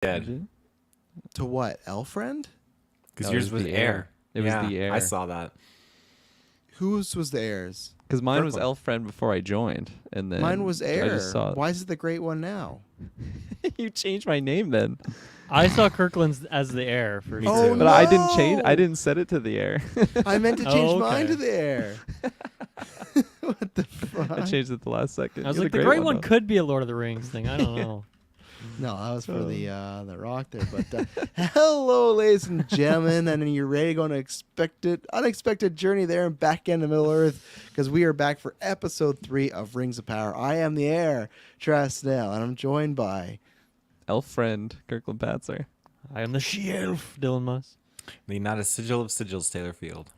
Did. To what? Elfriend? Because No, yours was the air. It was the air. I saw that. Whose was the heirs? Because mine was Kirklin. Elf Friend before I joined, and then Mine was I heir. just saw Why is it the great one now? you changed my name then. I saw Kirkland's as the heir for Me sure. too. Oh, But I didn't change. I no! didn't set it to the air. I meant to Oh, change okay. mine to the heir. What the fuck? I changed it the last second. I was You're like, the great one though. could be a Lord of the Rings thing. I don't know. No, that was for the rock there. But hello, ladies and gentlemen, and you're ready to go on an unexpected journey there and back into Middle Earth, because we are back for episode 3 of Rings of Power. I am the heir, Trasnell, and I'm joined by Elf Friend Kirkland Patzer. I am the she-elf, Dylan Moss. Not a sigil of sigils, Taylor Field.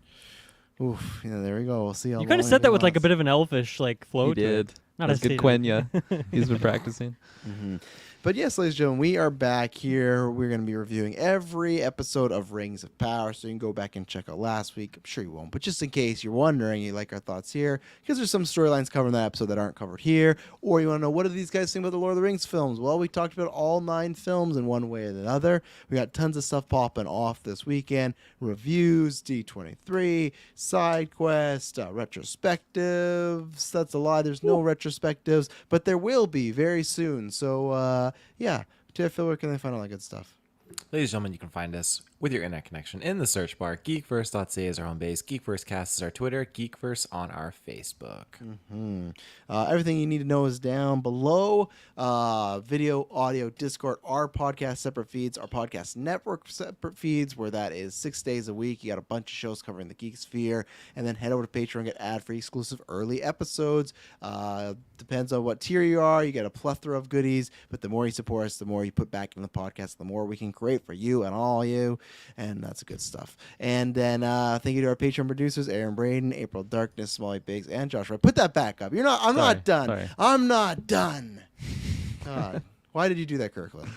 Oof, yeah, there we go. We'll see how You kind of long said it that with like a lasts. bit of an elfish like flow He to it. did. Not That's as good Taylor. Quenya. He's been practicing. Mm-hmm. But yes, ladies and gentlemen, we are back here. We're going to be reviewing every episode of Rings of Power, so you can go back and check out last week. I'm sure you won't, but just in case you're wondering, you like our thoughts here, because there's some storylines covered in that episode that aren't covered here, or you want to know, what do these guys think about the Lord of the Rings films? Well, we talked about all 9 films in one way or the other. We got tons of stuff popping off this weekend. Reviews, D23, side quest, retrospectives. That's a lie. There's no retrospectives, but there will be very soon. So, yeah. Phil, where can they find all that good stuff? Ladies and gentlemen, you can find us with your internet connection in the search bar. GeekVerse.ca is our home base. GeekVerseCast is our Twitter. GeekVerse on our Facebook. Mm-hmm. Everything you need to know is down below. Video, audio, Discord, our podcast separate feeds, our podcast network separate feeds, where that is 6 days a week. You got a bunch of shows covering the Geek Sphere, and then head over to Patreon, get ad-free exclusive early episodes. Depends on what tier you are. You get a plethora of goodies, but the more you support us, the more you put back in the podcast, the more we can create for you and all you, and that's good stuff. And then thank you to our Patreon producers, Aaron Braden, April Darkness, Smalley Biggs, and Josh Wright. Put that back up. I'm not done. Sorry. I'm not done. God, why did you do that, Kirkland?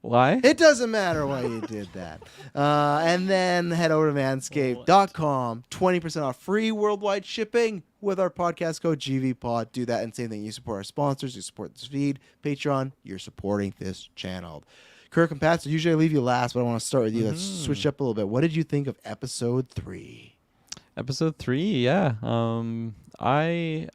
Why? It doesn't matter why you did that. And then head over to manscaped.com. 20% off free worldwide shipping with our podcast code GVPOD. Do that, and same thing. You support our sponsors. You support this feed. Patreon, you're supporting this channel. Kirk and Pat, so usually I leave you last, but I want to start with you. Let's switch up a little bit. What did you think of episode 3? Episode 3, yeah. I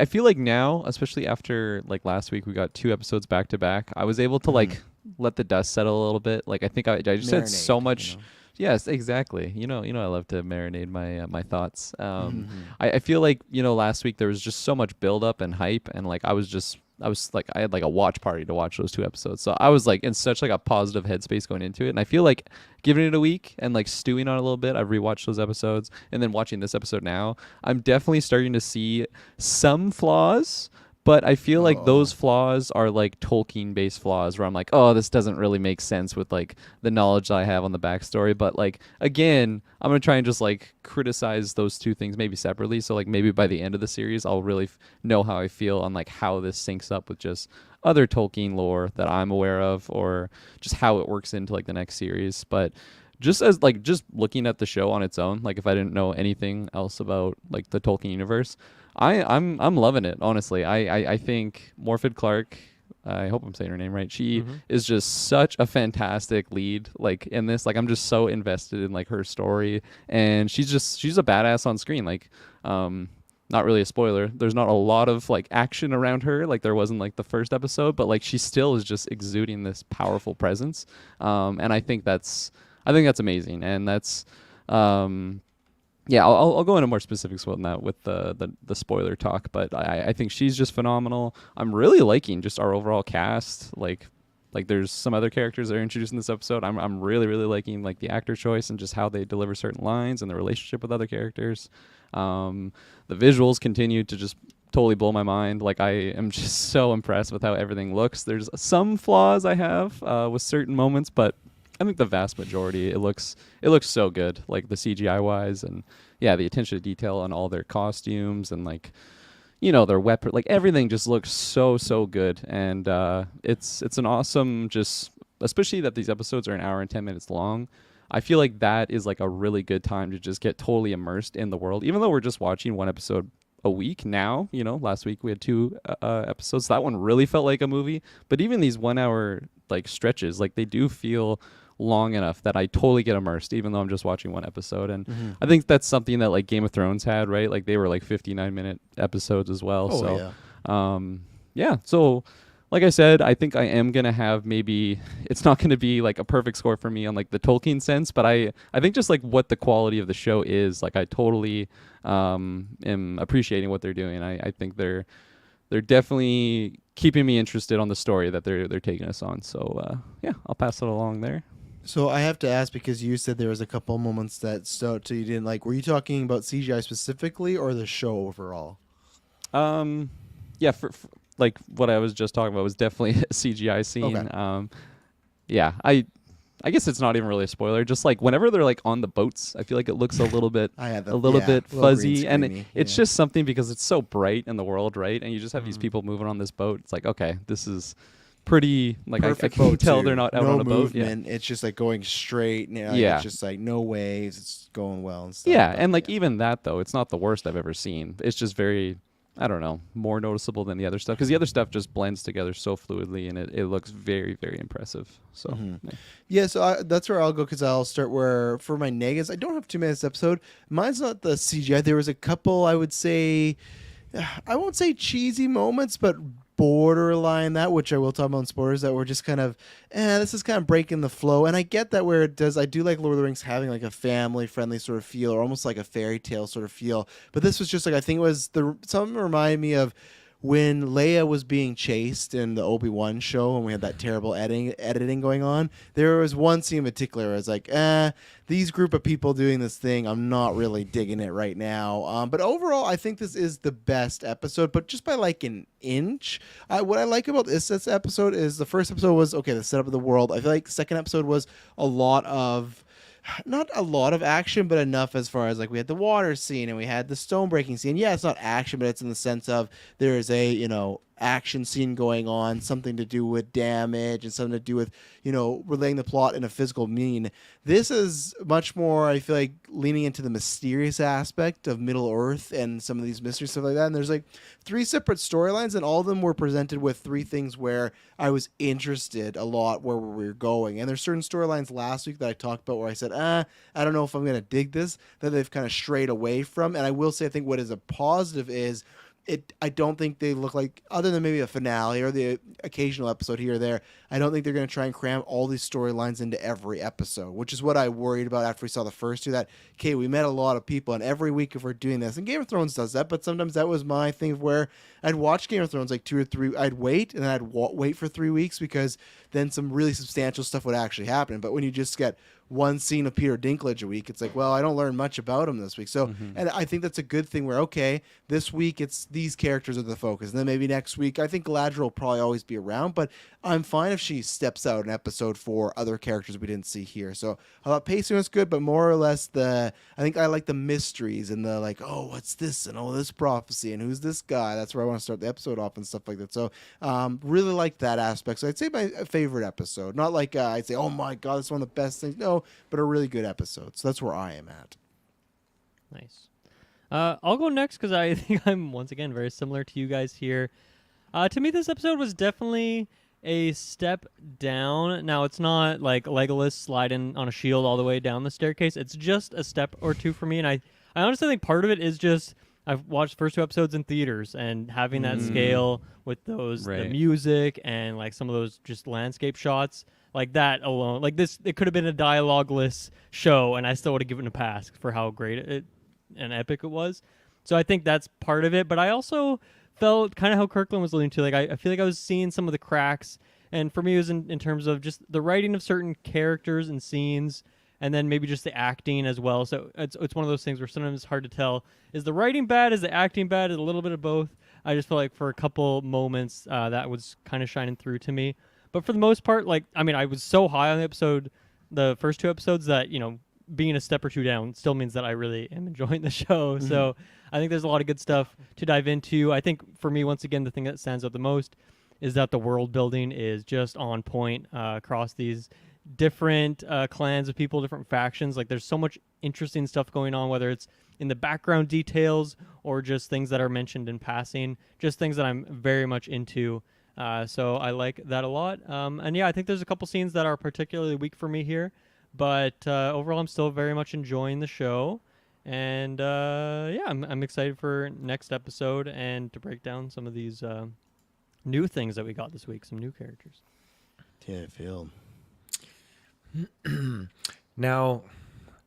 feel like now, especially after like last week, we got 2 episodes back to back. I was able to like let the dust settle a little bit. Like I think I just had so much. You know? Yes, exactly. You know, I love to marinate my my thoughts. I feel like last week there was just so much build up and hype, and like I had like a watch party to watch those 2 episodes. So I was like in such like a positive headspace going into it, and I feel like giving it a week and like stewing on it a little bit, I've rewatched those episodes, and then watching this episode now, I'm definitely starting to see some flaws. But I feel like those flaws are like Tolkien-based flaws where I'm like, oh, this doesn't really make sense with like the knowledge that I have on the backstory. But like, again, I'm going to try and just like criticize those 2 things maybe separately. So like maybe by the end of the series, I'll really know how I feel on like how this syncs up with just other Tolkien lore that I'm aware of, or just how it works into like the next series. But just as like just looking at the show on its own, like if I didn't know anything else about like the Tolkien universe, I'm loving it, honestly. I think Morfydd Clark, I hope I'm saying her name right, she is just such a fantastic lead like in this. Like I'm just so invested in like her story, and she's a badass on screen. Like not really a spoiler, there's not a lot of like action around her like there was in like the first episode, but like she still is just exuding this powerful presence, and I think that's amazing. And that's yeah, I'll go into more specifics on that with the spoiler talk, but I think she's just phenomenal. I'm really liking just our overall cast. Like there's some other characters that are introduced in this episode. I'm really liking like the actor choice and just how they deliver certain lines and the relationship with other characters. The visuals continue to just totally blow my mind. Like I am just so impressed with how everything looks. There's some flaws I have with certain moments, but I think the vast majority, it looks so good, like the CGI wise, and yeah, the attention to detail on all their costumes and like, their weapon, like everything just looks so good. And it's an awesome, just especially that these episodes are an hour and 10 minutes long. I feel like that is like a really good time to just get totally immersed in the world, even though we're just watching one episode a week now. Last week we had 2 episodes. That one really felt like a movie. But even these 1 hour like stretches, like they do feel long enough that I totally get immersed, even though I'm just watching one episode. And I think that's something that like Game of Thrones had, right? Like they were like 59-minute episodes as well. Oh, So, yeah. yeah. So, like I said, I think I am gonna have maybe it's not gonna be like a perfect score for me on like the Tolkien sense, but I think just like what the quality of the show is, like I totally am appreciating what they're doing. I think they're definitely keeping me interested on the story that they're taking us on. So yeah, I'll pass it along there. So I have to ask, because you said there was a couple moments that stood out to you didn't like. Were you talking about CGI specifically or the show overall? Yeah, for like what I was just talking about was definitely a CGI scene. Okay. Yeah, I guess it's not even really a spoiler. Just like whenever they're like on the boats, I feel like it looks a little bit I had a little bit fuzzy, and screeny, it's just something because it's so bright in the world, right? And you just have these people moving on this boat. It's like, okay, this is pretty like I can boat tell too. they're not out no on a boat. Yeah. movement. It's just like going straight. Yeah. It's just like no waves. It's going well and stuff. Yeah, but and like even that though, it's not the worst I've ever seen. It's just very, I don't know, more noticeable than the other stuff because the other stuff just blends together so fluidly and it looks very, very impressive. So Yeah, so that's where I'll go, because I'll start where for my negatives. I don't have too many this episode. Mine's not the CGI. There was a couple, I would say, I won't say cheesy moments, but borderline that, which I will talk about in spoilers, that were just kind of, this is kind of breaking the flow. And I get that where it does. I do like Lord of the Rings having like a family friendly sort of feel, or almost like a fairy tale sort of feel. But this was just like, I think it was something reminded me of when Leia was being chased in the Obi-Wan show and we had that terrible editing going on. There was one scene in particular where I was like, these group of people doing this thing, I'm not really digging it right now. But overall, I think this is the best episode, but just by like an inch. What I like about this episode is the first episode was, okay, the setup of the world. I feel like the second episode was not a lot of action, but enough as far as like we had the water scene and we had the stone breaking scene. Yeah, it's not action, but it's in the sense of there is a, action scene going on, something to do with damage and something to do with, relaying the plot in a physical mean. This is much more, I feel like, leaning into the mysterious aspect of Middle Earth and some of these mysteries, stuff like that. And there's like 3 separate storylines, and all of them were presented with 3 things where I was interested a lot where we were going. And there's certain storylines last week that I talked about where I said, I don't know if I'm going to dig this, that they've kind of strayed away from. And I will say, I think what is a positive is I don't think they look like, other than maybe a finale or the occasional episode here or there, I don't think they're going to try and cram all these storylines into every episode, which is what I worried about after we saw the first 2, that, okay, we met a lot of people, and every week if we're doing this, and Game of Thrones does that, but sometimes that was my thing of where I'd watch Game of Thrones like 2 or 3, I'd wait, and then I'd wait for 3 weeks, because then some really substantial stuff would actually happen. But when you just get one scene of Peter Dinklage a week, it's like, well, I don't learn much about him this week. So, and I think that's a good thing where, okay, this week it's these characters are the focus. And then maybe next week, I think Galadriel will probably always be around, but I'm fine if she steps out an episode for other characters we didn't see here. So I thought pacing was good, but more or less I think I like the mysteries and the like, oh, what's this? And this prophecy and who's this guy? That's where I want to start the episode off and stuff like that. So really like that aspect. So I'd say my favorite episode, not like I'd say, oh my God, it's one of the best things. No, but a really good episode. So that's where I am at. Nice. I'll go next because I think I'm once again very similar to you guys here. To me, this episode was definitely a step down. Now, it's not like Legolas sliding on a shield all the way down the staircase. It's just a step or 2 for me. And I honestly think part of it is just I've watched the first 2 episodes in theaters, and having that scale with those the music and like some of those just landscape shots. Like that alone, like this, it could have been a dialogueless show, and I still would have given it a pass for how great it and epic it was. So I think that's part of it. But I also felt kind of how Kirklin was alluding to. Like I feel like I was seeing some of the cracks, and for me, it was in terms of just the writing of certain characters and scenes, and then maybe just the acting as well. So it's one of those things where sometimes it's hard to tell: is the writing bad? Is the acting bad? Is a little bit of both? I just felt like for a couple moments that was kind of shining through to me. But for the most part, I was so high on the first 2 episodes that, being a step or 2 down still means that I really am enjoying the show. Mm-hmm. So I think there's a lot of good stuff to dive into. I think for me, once again, the thing that stands out the most is that the world building is just on point across these different clans of people, different factions. Like there's so much interesting stuff going on, whether it's in the background details or just things that are mentioned in passing, just things that I'm very much into. So I like that a lot. And yeah, I think there's a couple scenes that are particularly weak for me here, but overall I'm still very much enjoying the show. And yeah, I'm excited for next episode and to break down some of these new things that we got this week, some new characters. Yeah, Phil. Now,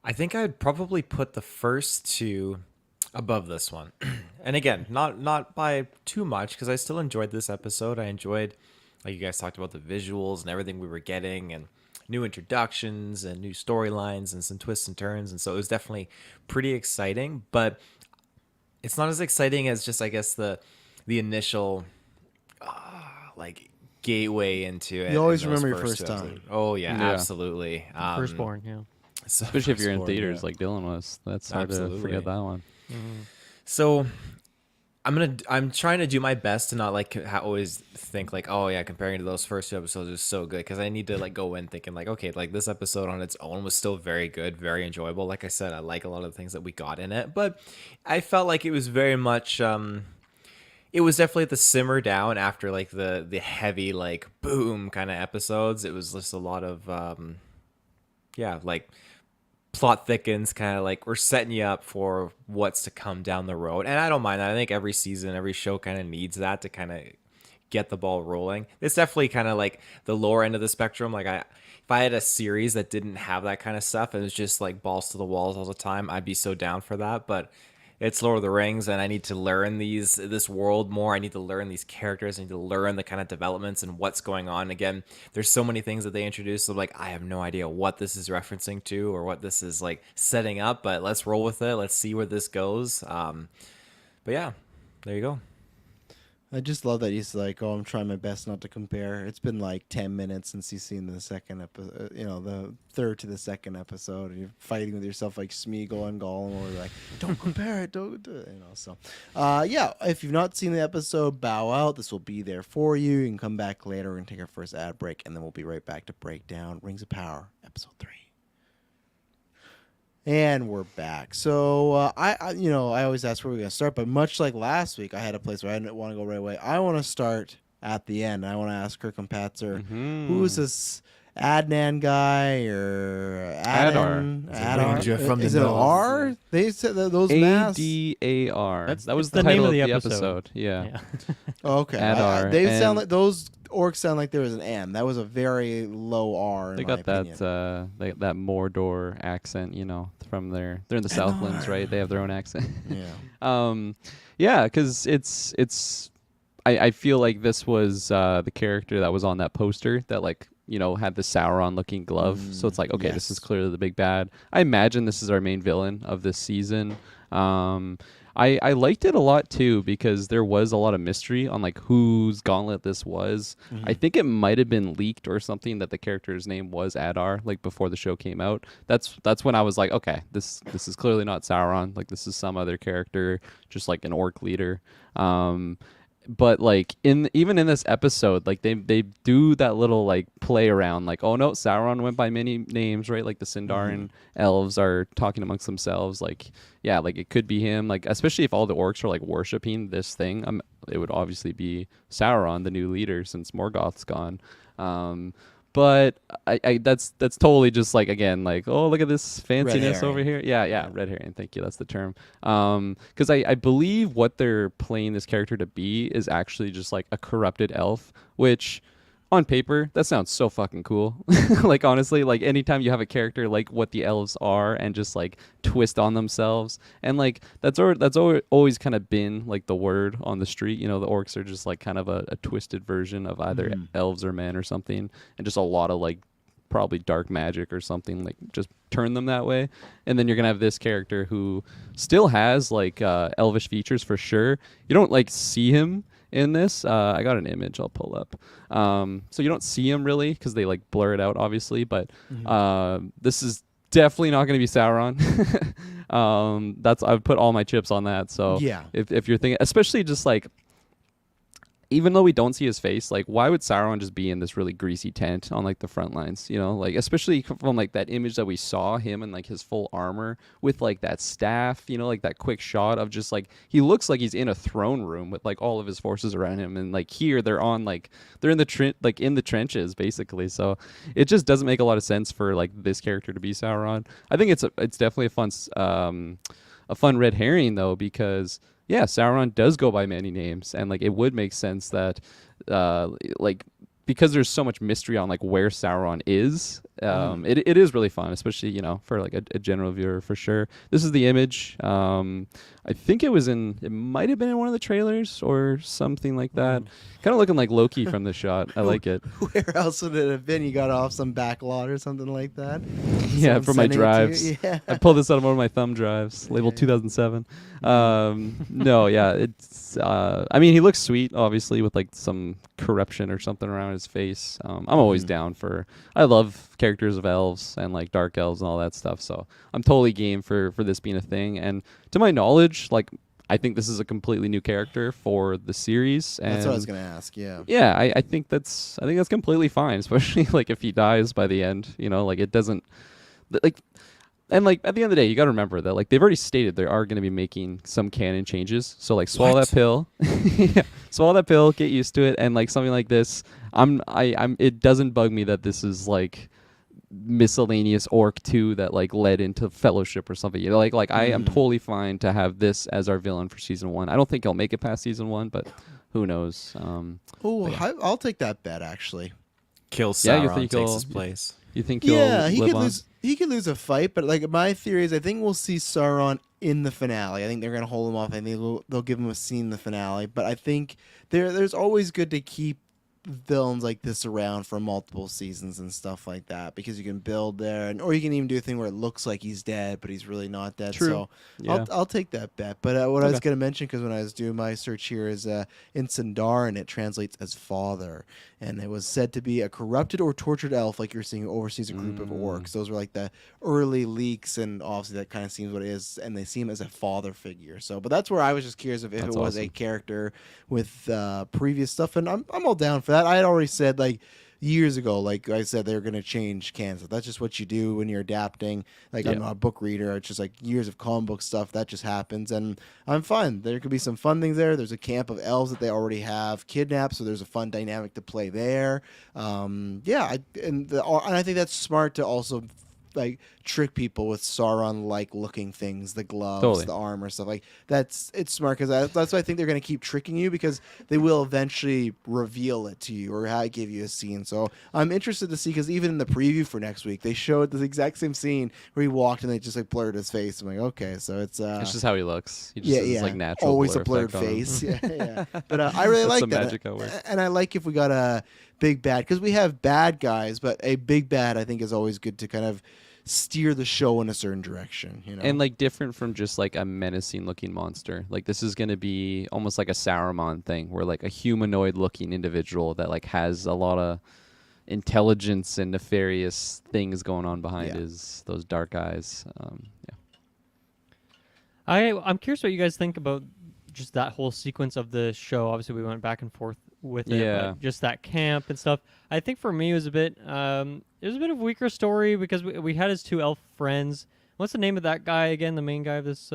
I think I'd probably put the first two above this one. And again, not by too much, because I still enjoyed this episode. I enjoyed, like you guys talked about, the visuals and everything we were getting, and new introductions and new storylines and some twists and turns. And so it was definitely pretty exciting, but it's not as exciting as just, I guess, the initial like gateway into it. You always in those remember your first first two time. episodes. Oh yeah, Yeah. absolutely. Firstborn, yeah. So Especially if you're in Firstborn, theaters yeah. like Dylan was. That's hard to Absolutely. forget that one. So I'm trying to do my best to not like always think like, oh yeah, comparing to those first two episodes is so good, because I need to like go in thinking like, okay, like this episode on its own was still very good, very enjoyable. Like I said, I like a lot of the things that we got in it, but I felt like it was very much it was definitely the simmer down after like the heavy like boom kind of episodes. It was just a lot of yeah, like plot thickens, kind of like we're setting you up for what's to come down the road. And I don't mind that. I think every season, every show kind of needs that to kind of get the ball rolling. It's definitely kind of like the lower end of the spectrum. Like if I had a series that didn't have that kind of stuff, and it was just like balls to the walls all the time, I'd be so down for that. But it's Lord of the Rings, and I need to learn this world more. I need to learn these characters. I need to learn the kind of developments and what's going on. Again, there's so many things that they introduce. So like, I have no idea what this is referencing to or what this is like setting up, but let's roll with it. Let's see where this goes. But yeah, there you go. I just love that he's like, oh, I'm trying my best not to compare. It's been like 10 minutes since you've seen the second episode, the third to the second episode, and you're fighting with yourself like Smeagol and Gollum, or like, don't compare it, don't do it, So, yeah, if you've not seen the episode, bow out. This will be there for you. You can come back later. We're going to take our first ad break, and then we'll be right back to break down Rings of Power, episode 3. And we're back. So I always ask where we're gonna start, but much like last week, I had a place where I didn't want to go right away. I want to start at the end. I want to ask Kirklin Patzer, who's this Adnan guy or Adar? From Is the it an nose. R? They said that those masks. ADAR. That's- That was it's the the name title of of the the episode. episode. Yeah. Oh, okay. Adar, They sound and- like those orcs sound like there was an M. That was a very low R. In They my got that opinion. that Mordor accent, from they're in the Southlands, right? They have their own accent. Yeah. Yeah, because it's I feel like this was the character that was on that poster that had the Sauron looking glove. So it's like, okay, this is yes. clearly the big bad. I imagine this is our main villain of this season. I liked it a lot too, because there was a lot of mystery on like whose gauntlet this was. I think it might have been leaked or something that the character's name was Adar, like before the show came out. That's when I was like, okay, this is clearly not Sauron. Like this is some other character, just like an orc leader. But like even in this episode, like they do that little like play around, like, oh no, Sauron went by many names, right? Like the Sindarin elves are talking amongst themselves, like, yeah, like it could be him, like especially if all the orcs are like worshiping this thing, it would obviously be Sauron, the new leader, since Morgoth's gone. But I that's totally just like, again, like, oh, look at this fanciness over here. Yeah, red herring. Thank you. That's the term. Because I believe what they're playing this character to be is actually just like a corrupted elf, which on paper, that sounds so fucking cool. Like, honestly, like anytime you have a character like what the elves are and just like twist on themselves, and like that's always kind of been like the word on the street. The orcs are just like kind of a twisted version of either elves or men or something, and just a lot of like probably dark magic or something, like just turn them that way. And then you're gonna have this character who still has like elvish features for sure. You don't like see him in this. I got an image I'll pull up. So you don't see him really because they like blur it out, obviously, but this is definitely not going to be Sauron. I've put all my chips on that. So Yeah. if you're thinking, especially just like, even though we don't see his face, like, why would Sauron just be in this really greasy tent on like the front lines? You know, like, especially from like that image that we saw him in like his full armor with like that staff, you know, like that quick shot of just like he looks like he's in a throne room with like all of his forces around him, and like here they're on like they're in the in the trenches basically. So it just doesn't make a lot of sense for like this character to be Sauron. I think it's definitely a fun red herring though, because yeah, Sauron does go by many names, and like it would make sense that like because there's so much mystery on like where Sauron is, it is really fun, especially, you know, for like a general viewer for sure. This is the image. I think it might have been in one of the trailers or something like that. Kind of looking like Loki from the shot. I like it. Where else would it have been? You got off some backlot or something like that? Yeah, Someone from my sending it to you? drives. Yeah. I pulled this out of one of my thumb drives, labeled 2007. No, yeah, it's. I mean, he looks sweet, obviously, with like some corruption or something around his face. I'm always down for. I love characters of elves and like dark elves and all that stuff. So I'm totally game for this being a thing. And to my knowledge, like, I think this is a completely new character for the series. And That's what I was gonna ask. Yeah. yeah, I think that's completely fine, especially like if he dies by the end, you know, like it doesn't like. And like at the end of the day, you got to remember that like they've already stated they are going to be making some canon changes. So like swallow that pill, yeah, swallow that pill, get used to it, and like something like this, I'm it doesn't bug me that this is like miscellaneous orc 2 that like led into Fellowship or something. You know, like I am totally fine to have this as our villain for season 1. I don't think he'll make it past season 1, but who knows? Oh, I'll take that bet actually. Kill Yeah, you Sauron think takes he'll- his place. You think he'll Yeah, he live could on? lose. He could lose a fight, but like my theory is, I think we'll see Sauron in the finale. I think they're gonna hold him off. I think they'll give him a scene in the finale. But I think there's always good to keep villains like this around for multiple seasons and stuff like that, because you can build there, and or you can even do a thing where it looks like he's dead, but he's really not dead. True. So Yeah. I'll take that bet. But what I was Okay. gonna mention, because when I was doing my search here, is in Sindarin it translates as father, and it was said to be a corrupted or tortured elf, like you're seeing, who oversees a group of orcs. Those were like the early leaks, and obviously that kind of seems what it is, and they see him as a father figure. So, but that's where I was just curious if That's it was a awesome. character with previous stuff, and I'm all down for that. I had already said like years ago, like I said, they're gonna change canon. That's just what you do when you're adapting. Like I'm Yeah. not a book reader. It's just like years of comic book stuff that just happens, and I'm fine. There could be some fun things there. There's a camp of elves that they already have kidnapped, so there's a fun dynamic to play there. And I think that's smart to also like trick people with Sauron-like looking things, the gloves, Totally. the armor, stuff like it's smart, because that's why I think they're going to keep tricking you, because they will eventually reveal it to you or give you a scene. So I'm interested to see, because even in the preview for next week, they showed the exact same scene where he walked and they just like blurred his face. I'm like, okay, so it's It's just how he looks. He just has this, like natural always blur a blurred effect on him. face. Yeah. But I really That's like the that, magic at work. and I like if we got a big bad, because we have bad guys, but a big bad I think is always good to kind of steer the show in a certain direction, you know. And like different from just like a menacing looking monster. Like this is going to be almost like a Saruman thing, where like a humanoid looking individual that like has a lot of intelligence and nefarious things going on behind those dark eyes. I'm curious what you guys think about just that whole sequence of the show. Obviously, we went back and forth with it, Yeah. but just that camp and stuff. I think for me, it was a bit of a weaker story, because we had his 2 elf friends. What's the name of that guy again? The main guy of this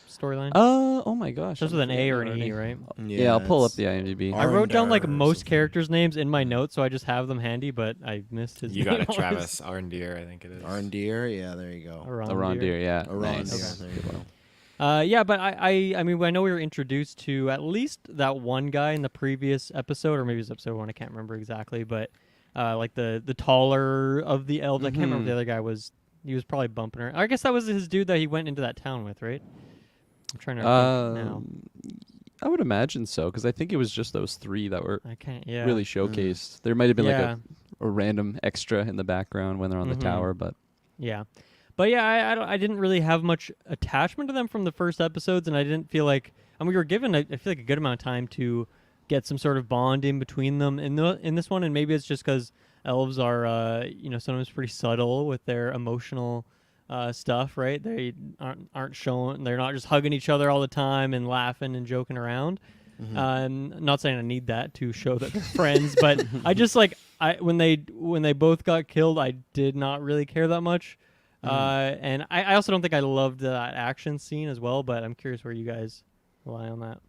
storyline? Oh my gosh. Starts I'm with an A or an forgetting E, already. right? Yeah, I'll pull up it's the IMDb. Ar- I wrote down like Arndar or most something. characters' names in my notes, so I just have them handy, but I missed his You name. got it, Travis Arndir, I think it is. Arndir, yeah, there you go. Arondir, yeah. Arondir, Nice. there you go. Yeah, but I mean, I know we were introduced to at least that one guy in the previous episode, or maybe it was episode 1. I can't remember exactly, but like the taller of the elves. I can't remember if the other guy was. He was probably bumping her. I guess that was his dude that he went into that town with, right? I'm trying to think now. I would imagine so, because I think it was just those 3 that were I can't. Yeah. really showcased. There might have been Yeah. like a random extra in the background when they're on the tower, but Yeah. But yeah, I didn't really have much attachment to them from the first episodes, and I didn't feel like, we were given I feel like a good amount of time to get some sort of bond in between them in this one, and maybe it's just because elves are sometimes pretty subtle with their emotional stuff, right? They aren't showing, they're not just hugging each other all the time and laughing and joking around. Not saying I need that to show that they're friends, but I just like when they both got killed, I did not really care that much. And I also don't think I loved that action scene as well. But I'm curious where you guys lie on that.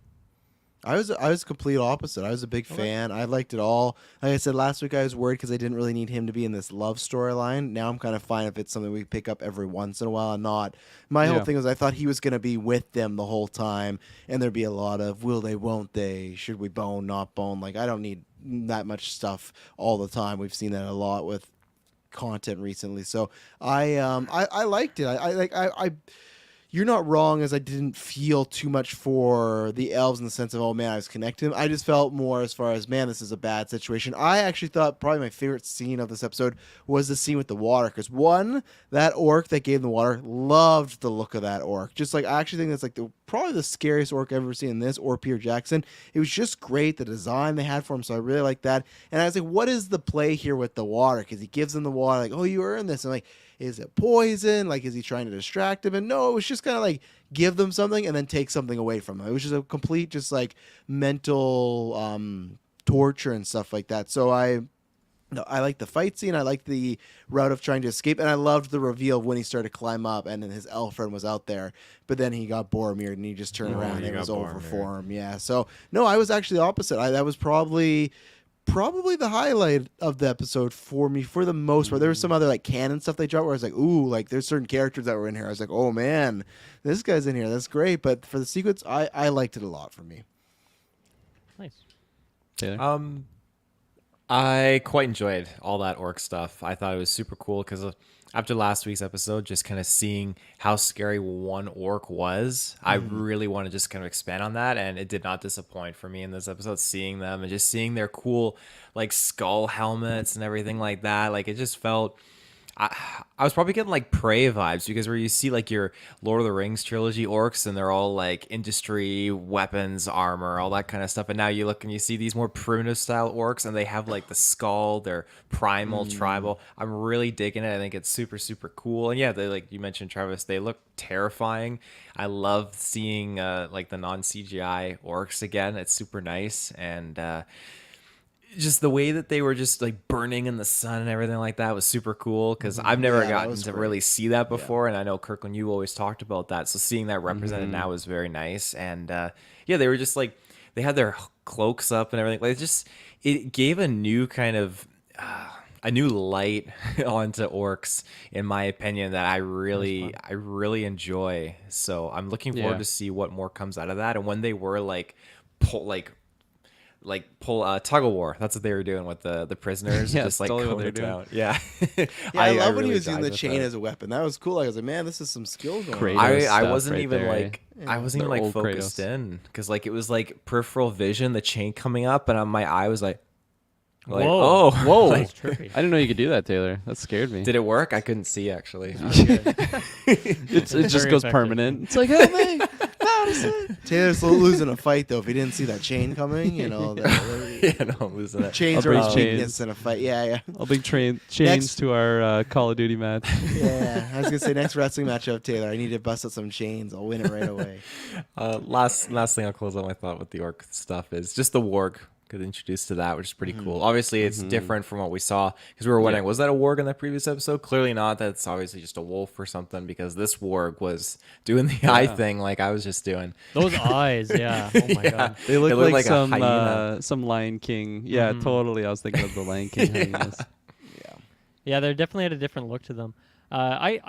I was complete opposite. I was a big fan. I liked it all. Like I said last week, I was worried because I didn't really need him to be in this love storyline. Now I'm kind of fine if it's something we pick up every once in a while and not. My whole thing was I thought he was going to be with them the whole time, and there'd be a lot of will they, won't they, should we bone, not bone. Like I don't need that much stuff all the time. We've seen that a lot with content recently. So I liked it. I you're not wrong, as I didn't feel too much for the elves in the sense of, oh man, I was connected to them. I just felt more as far as, man, this is a bad situation. I actually thought probably my favorite scene of this episode was the scene with the water. Because one, that orc that gave them the water, loved the look of that orc. Just like, I actually think that's like probably the scariest orc I've ever seen in this, or Peter Jackson. It was just great, the design they had for him, so I really like that. And I was like, what is the play here with the water? Because he gives them the water, like, oh, you earned this. And I'm like, is it poison? Like, is he trying to distract him? And no, it was just kind of like give them something and then take something away from them. It was just a complete, just like mental torture and stuff like that. So I like the fight scene. I like the route of trying to escape, and I loved the reveal of when he started to climb up, and then his elf friend was out there. But then he got Boromir'd, and he just turned around, and it was over for him. Yeah. So no, I was actually the opposite. That was probably the highlight of the episode for me for the most part. There was some other like canon stuff they dropped where I was like, ooh, like there's certain characters that were in here. I was like, oh man, this guy's in here. That's great. But for the sequence, I liked it a lot for me. Nice. Taylor? I quite enjoyed all that orc stuff. I thought it was super cool because after last week's episode, just kind of seeing how scary one orc was, I really want to just kind of expand on that, and it did not disappoint for me in this episode, seeing them and just seeing their cool like skull helmets and everything like that. Like, it just felt... I was probably getting like Prey vibes, because where you see like your Lord of the Rings trilogy orcs and they're all like industry, weapons, armor, all that kind of stuff. And now you look and you see these more primitive style orcs and they have like the skull, they're primal, tribal. I'm really digging it. I think it's super, super cool. And yeah, they, like you mentioned, Travis, they look terrifying. I love seeing like the non-CGI orcs again. It's super nice. And just the way that they were just like burning in the sun and everything like that was super cool, because I've never gotten to really see that before. And I know, Kirklin, you always talked about that. So seeing that represented now was very nice. And yeah, they were just like, they had their cloaks up and everything. Like, it gave a new kind of a new light onto orcs, in my opinion, that I really enjoy. So I'm looking forward to see what more comes out of that. And when they were like pull tug of war. That's what they were doing with the prisoners. Yeah, just like totally what they're down. doing. Yeah. I love when he was using the chain as a weapon. That was cool. I was like, man, this is some skill going on. I wasn't even I wasn't even like old focused Kratos. in, because like it was like peripheral vision, the chain coming up, and my eye was like Whoa. Whoa. Like, Trippy. I didn't know you could do that, Taylor. That scared me. did it work? I couldn't see, actually. It just Very goes effective. permanent. It's like, help me. Taylor's losing a fight though. If he didn't see that chain coming, you know, Yeah, no, I'm losing it. chains I'll are bring his chains. weakness in a fight. Yeah. I'll bring chains Next. to our Call of Duty match. Yeah. I was gonna say next wrestling matchup, Taylor. I need to bust out some chains. I'll win it right away. Last thing I'll close out my thought with the orc stuff is just the warg. Got introduced to that, which is pretty cool. Obviously, it's different from what we saw, because we were wondering, was that a warg in that previous episode? Clearly not. That's obviously just a wolf or something, because this warg was doing the eye thing like I was just doing. Those eyes, yeah. Oh my god. They look It looked like, like a hyena. some Lion King. Yeah, totally. I was thinking of the Lion King hyenas. Yeah, they definitely had a different look to them. I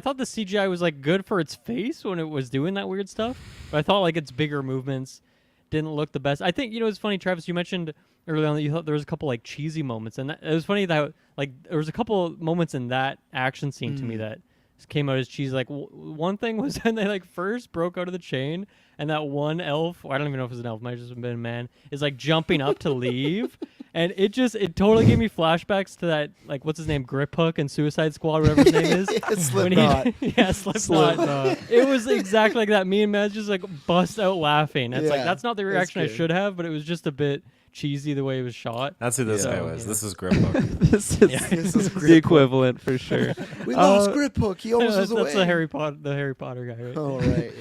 thought the CGI was like good for its face when it was doing that weird stuff, but I thought like its bigger movements didn't look the best. I think, you know, it's funny, Travis, you mentioned early on that you thought there was a couple like cheesy moments, and it was funny that like there was a couple moments in that action scene to me that came out as cheesy. Like one thing was when they like first broke out of the chain, and that one elf, or I don't even know if it was an elf, might have just been a man, is like jumping up to leave. And it totally gave me flashbacks to that, like, what's his name, Grip Hook and Suicide Squad, whatever his name is. Slipknot. Yeah, Slipknot. It was exactly like that. Me and Matt just like bust out laughing. It's like, that's not the reaction I should have, but it was just a bit cheesy the way it was shot. That's who this Yeah. guy was. Yeah. This is Grip Hook. This is, Yeah. This is the Grip equivalent for sure. We lost Uh, Grip Hook. He almost was away. That's the Harry Potter guy, right? Oh right,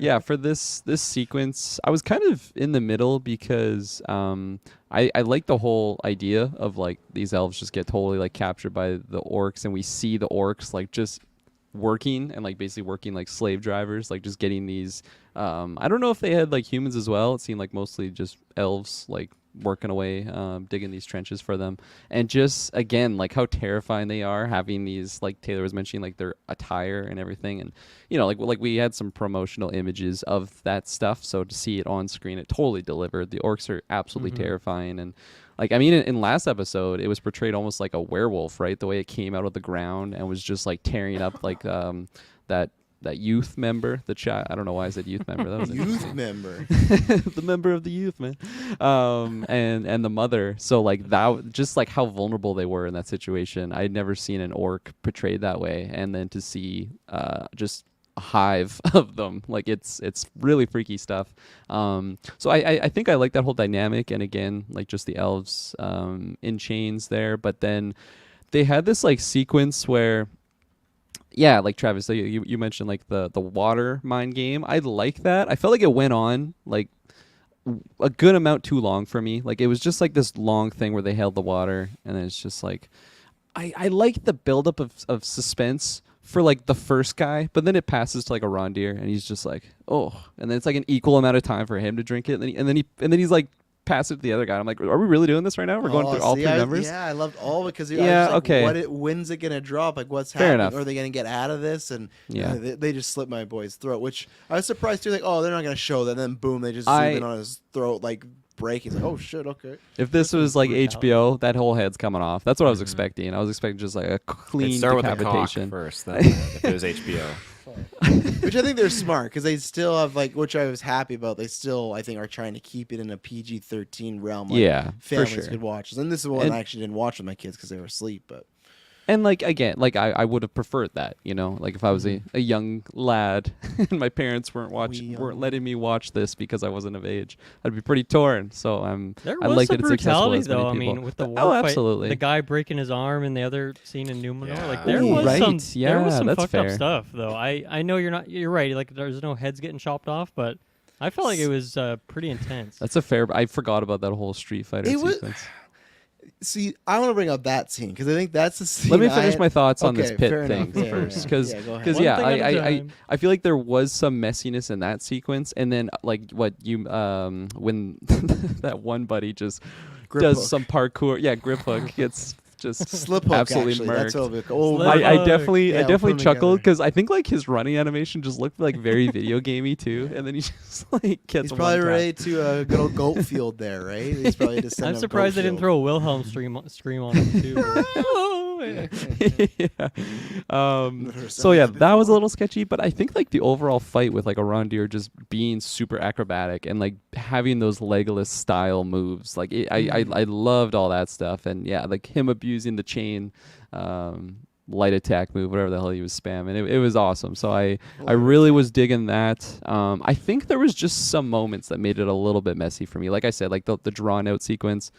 yeah. For this sequence, I was kind of in the middle because I like the whole idea of like these elves just get totally like captured by the orcs, and we see the orcs like just working and like basically working like slave drivers, like just getting these I don't know if they had like humans as well. It seemed like mostly just elves like working away, digging these trenches for them. And just again, like how terrifying they are, having these, like Taylor was mentioning, like their attire and everything. And you know, like we had some promotional images of that stuff, so to see it on screen, it totally delivered. The orcs are absolutely terrifying. And like, I mean, in last episode, it was portrayed almost like a werewolf, right? The way it came out of the ground and was just like tearing up like that youth member, the chat. I don't know why I said youth member. That was Youth member. the member of the youth, man. And the mother. So like that, just like how vulnerable they were in that situation. I'd never seen an orc portrayed that way, and then to see just a hive of them, like it's really freaky stuff. So I think I like that whole dynamic, and again, like just the elves in chains there. But then they had this like sequence where, yeah, like Travis, like you mentioned like the water mind game. I like that. I felt like it went on like a good amount too long for me. Like it was just like this long thing where they held the water, and then it's just like I like the buildup of suspense for like the first guy, but then it passes to like a Rondir, and he's just like, oh, and then it's like an equal amount of time for him to drink it, and then he's like pass it to the other guy. I'm like, are we really doing this right now? We're going through all three members. Yeah, I loved all because okay. When's it gonna drop? Like what's Fair happening? enough. Are they gonna get out of this? And Yeah. they just slit my boy's throat, which I was surprised too. Like, oh, they're not gonna show that. And then boom, they just zoom in on his throat, like break. He's like, oh shit, okay. If this was like brutality. HBO, that whole head's coming off. That's what I was expecting. I was expecting just like a clean Start with the cock decapitation. first, then, if it was HBO. Which I think they're smart because they still have like, which I was happy about. They still, I think, are trying to keep it in a PG-13 realm. Like Yeah, for families sure. could watch this. And this is one And- I actually didn't watch with my kids because they were asleep. But And like again, like I would have preferred that, you know, like if I was a young lad and my parents weren't letting me watch this because I wasn't of age, I'd be pretty torn. So There I was like some that it's accessible brutality to as many though. I people. mean, with the war Oh, fight, absolutely. the guy breaking his arm and the other scene in Numenor, Yeah. like there Ooh, was right. some Yeah, there was some that's fucked up fair. stuff though. I know you're right. Like there's no heads getting chopped off, but I felt like it was pretty intense. That's a fair. I forgot about that whole Street Fighter It was- sequence. see, I want to bring up that scene because I think that's the scene. Let me finish my thoughts on Okay, this pit fair thing enough. Yeah, first, yeah. because Yeah, go ahead. because One yeah, thing at a I time. feel like there was some messiness in that sequence, and then like what you when that one buddy just Grip does hook. some parkour, yeah, grip hook gets just Slip hook, absolutely actually. murked. That's what it'll be called. Slip Oh, hook. my- I Fuck. definitely Yeah, I we'll definitely put 'em chuckled together. because I think like his running animation just looked like very video gamey too, and then he just like gets He's a probably one-tap. ready to go to goat field there, right? He's probably just I'm surprised they didn't throw a Wilhelm scream on him too. Yeah. So yeah, that was a little sketchy, but I think like the overall fight with like a Rondir just being super acrobatic and like having those Legolas style moves, like I loved all that stuff, and yeah, like him abusing the chain light attack move, whatever the hell he was spamming, it was awesome. So I really was digging that. I think there was just some moments that made it a little bit messy for me. Like I said, like the drawn out sequence.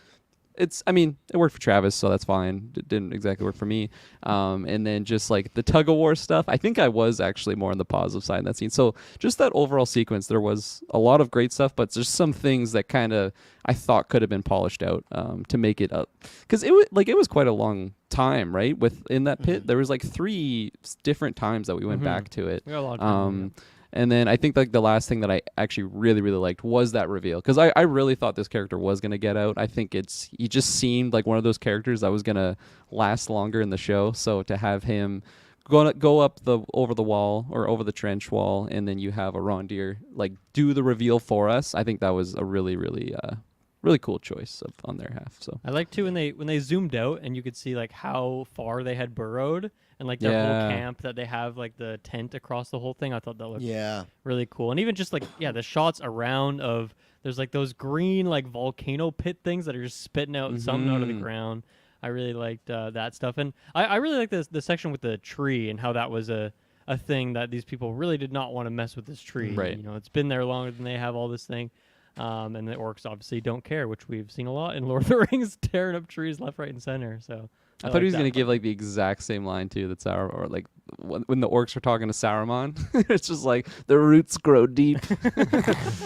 I mean, it worked for Travis, so that's fine. It didn't exactly work for me. And then just like the tug of war stuff, I think I was actually more on the positive side in that scene. So just that overall sequence, there was a lot of great stuff, but there's some things that kind of I thought could have been polished out to make it up. Because it was quite a long time, right? Within that pit, there was like 3 different times that we went back to it. We got a lot of time, And then I think like the last thing that I actually really, really liked was that reveal. Because I really thought this character was going to get out. I think he just seemed like one of those characters that was going to last longer in the show. So to have him go up over the wall or over the trench wall, and then you have a Rondir like do the reveal for us, I think that was a really, really, really cool choice on their half. So I like too when they zoomed out and you could see like how far they had burrowed and like their whole camp that they have like the tent across the whole thing. I thought that looked really cool. And even just like the shots around of there's like those green like volcano pit things that are just spitting out something out of the ground. I really liked that stuff. And I really like the section with the tree and how that was a thing that these people really did not want to mess with this tree. Right. You know, it's been there longer than they have all this thing. And the orcs obviously don't care, which we've seen a lot in Lord of the Rings, tearing up trees left, right, and center. So I thought he was going to give like the exact same line too that Sauron, or like when the orcs were talking to Saruman, it's just like the roots grow deep.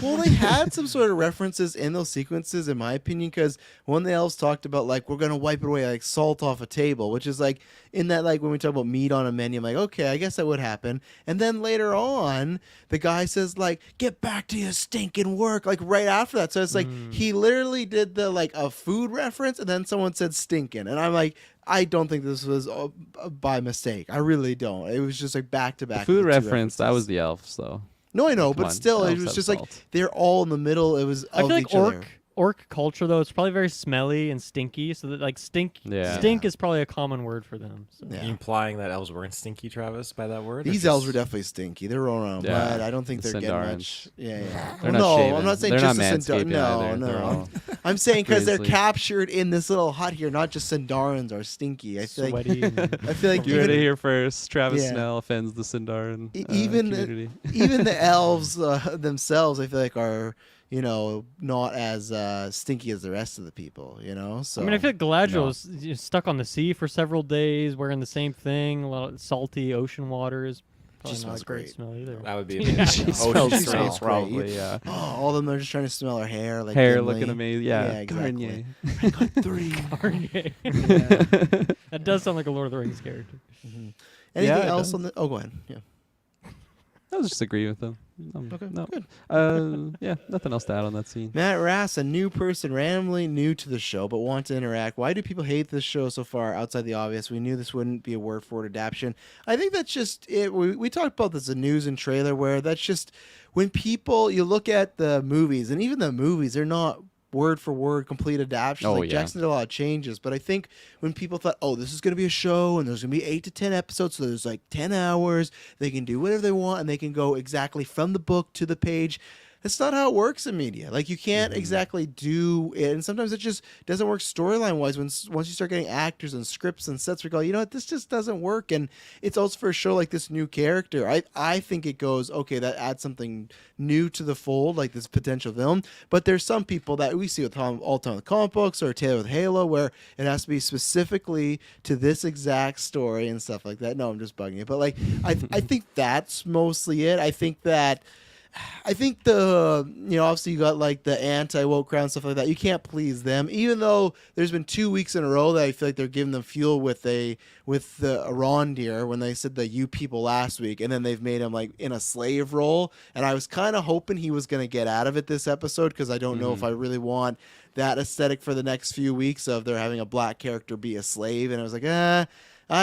Well, they had some sort of references in those sequences, in my opinion, because one of the elves talked about like we're gonna wipe it away like salt off a table, which is like in that like when we talk about meat on a menu, I'm like, okay, I guess that would happen. And then later on, the guy says like, "Get back to your stinking work," like right after that. So it's like he literally did the like a food reference, and then someone said stinking, and I'm like, I don't think this was by mistake. I really don't. It was just like back to back. Food reference. That was the elves, though. No, I know, Come but on, still, it elves was have just like salt. they're all in the middle. It was I of feel like each other. orc culture though, it's probably very smelly and stinky. So that like stink is probably a common word for them. So. Yeah. Implying that elves weren't stinky, Travis, by that word? Or These just- elves were definitely stinky. They were rolling around Yeah, blood. I don't think the they're getting Sindarans. much. Yeah. They're Well, not shaven. I'm not saying They're just not the Sindar. manscaped No, either. They're no. all I'm saying because they're grizzly. captured in this little hut here. Not just Sindarans are stinky. I feel like Sweaty. I feel like You heard it even here first. Travis Yeah. Snell offends the Sindarin community. even the elves themselves, I feel like are not as stinky as the rest of the people. So I mean, I feel like Galadriel No. was stuck on the sea for several days, wearing the same thing. A lot of salty ocean waters. Probably not smells a great great. smell either. That would be Yeah. She ocean smells She smell. smells great. probably, yeah. all of them are just trying to smell her hair. Like Hair Gimli. looking amazing. Yeah, exactly. Garnier. I got 3. Garnier. That does sound like a Lord of the Rings character. Anything Yeah, it else does. on the? Oh, go ahead. Yeah. I was just agreeing with them. Okay, No. good. Yeah, nothing else to add on that scene. Matt Rass, a new person, randomly new to the show, but want to interact. Why do people hate this show so far outside the obvious? We knew this wouldn't be a word-for-word adaptation. I think that's just it. We talked about this in news and trailer where that's just when people, you look at the movies, and even the movies, they're not word-for-word complete adaptations. Oh, like yeah. Jackson did a lot of changes, but I think when people thought, oh, this is going to be a show, and there's going to be 8 to 10 episodes, so there's like 10 hours, they can do whatever they want, and they can go exactly from the book to the page. That's not how it works in media. Like you can't exactly do it, and sometimes it just doesn't work storyline wise. Once you start getting actors and scripts and sets, we go, you know what, this just doesn't work. And it's also for a show like this new character. I think it goes okay. That adds something new to the fold, like this potential villain. But there's some people that we see with all time with comic books or Taylor with Halo, where it has to be specifically to this exact story and stuff like that. No, I'm just bugging you, but like I think that's mostly it. I think the obviously you got like the anti-woke crowd and stuff like that. You can't please them, even though there's been 2 weeks in a row that I feel like they're giving them fuel with the Arondir when they said the you people last week, and then they've made him like in a slave role. And I was kind of hoping he was going to get out of it this episode because I don't know if I really want that aesthetic for the next few weeks of they're having a black character be a slave. And I was like, I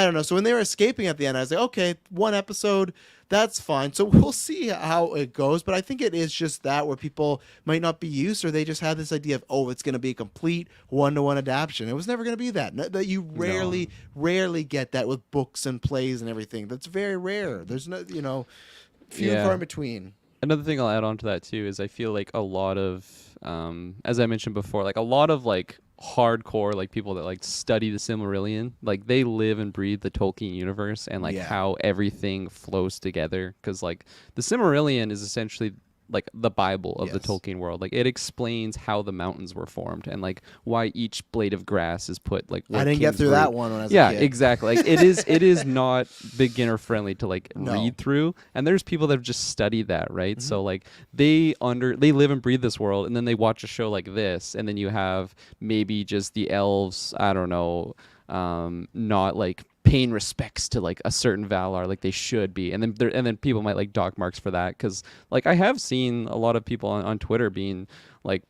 don't know. So when they were escaping at the end, I was like, okay, 1 episode. That's fine. So we'll see how it goes. But I think it is just that where people might not be used, or they just have this idea of, oh, it's going to be a complete 1-to-1 adaptation. It was never going to be that. That you rarely get that with books and plays and everything. That's very rare. There's no, few and far in between. Another thing I'll add on to that too is I feel like a lot of, as I mentioned before, like a lot of like hardcore like people that like study the Silmarillion, like they live and breathe the Tolkien universe and like how everything flows together, because like the Silmarillion is essentially like the Bible of the Tolkien world. Like it explains how the mountains were formed and like why each blade of grass is put like I didn't get through that one when I was a kid. Exactly. Like it is not beginner friendly to like read through, and there's people that have just studied that, right? So like they live and breathe this world, and then they watch a show like this, and then you have maybe just the elves, I don't know, not like paying respects to like a certain Valar like they should be, and then people might like dock marks for that, because like I have seen a lot of people on Twitter being like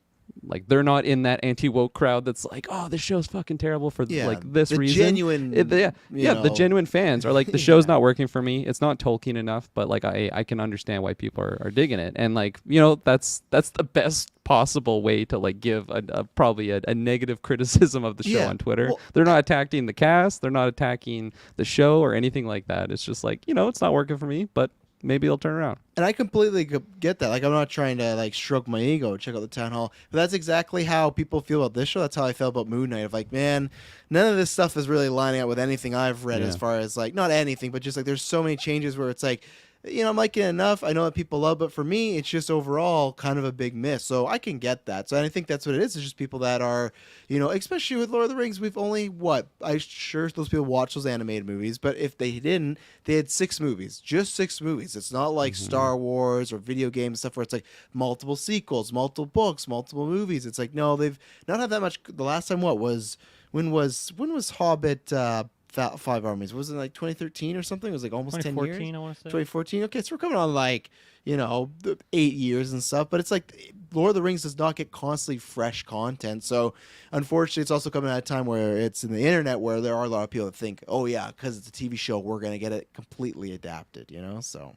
they're not in that anti-woke crowd that's like, oh, this show's fucking terrible for like this the reason. Genuine, the genuine fans are like, the show's not working for me. It's not Tolkien enough, but like I can understand why people are digging it, and like that's the best possible way to like give probably a negative criticism of the show on Twitter. Well, they're not attacking the cast, they're not attacking the show or anything like that. It's just like, it's not working for me, but maybe it'll turn around. And I completely get that. Like, I'm not trying to like stroke my ego, check out the town hall, but that's exactly how people feel about this show. That's how I felt about Moon Knight. Of like, man, none of this stuff is really lining up with anything I've read as far as like, not anything, but just like there's so many changes where it's like, I'm liking it enough. I know that people love, but for me, it's just overall kind of a big miss. So I can get that. So I think that's what it is. It's just people that are, especially with Lord of the Rings, we've only I'm sure those people watch those animated movies, but if they didn't, they had 6 movies, just 6 movies. It's not like Star Wars or video games stuff where it's like multiple sequels, multiple books, multiple movies. It's like no, they've not had that much. The last time when was Hobbit? Five Armies. Was it like 2013 or something? It was like almost 10 years. 2014, I want to say. 2014. Okay, so we're coming on like, 8 years and stuff. But it's like Lord of the Rings does not get constantly fresh content. So unfortunately, it's also coming at a time where it's in the internet where there are a lot of people that think, oh yeah, because it's a TV show, we're gonna get it completely adapted. So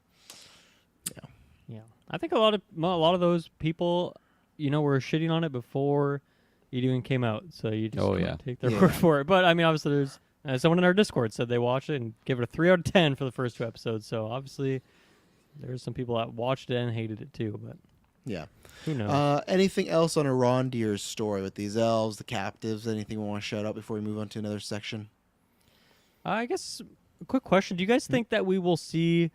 yeah. Yeah, I think a lot of those people, were shitting on it before it even came out. So you just can't take their word for it. But I mean, obviously, there's someone in our Discord said they watched it and gave it a 3 out of 10 for the first 2 episodes. So obviously, there's some people that watched it and hated it too. But yeah, who knows? Anything else on Arondir's story with these elves, the captives? Anything we want to shout out before we move on to another section? I guess a quick question: do you guys think that we will see?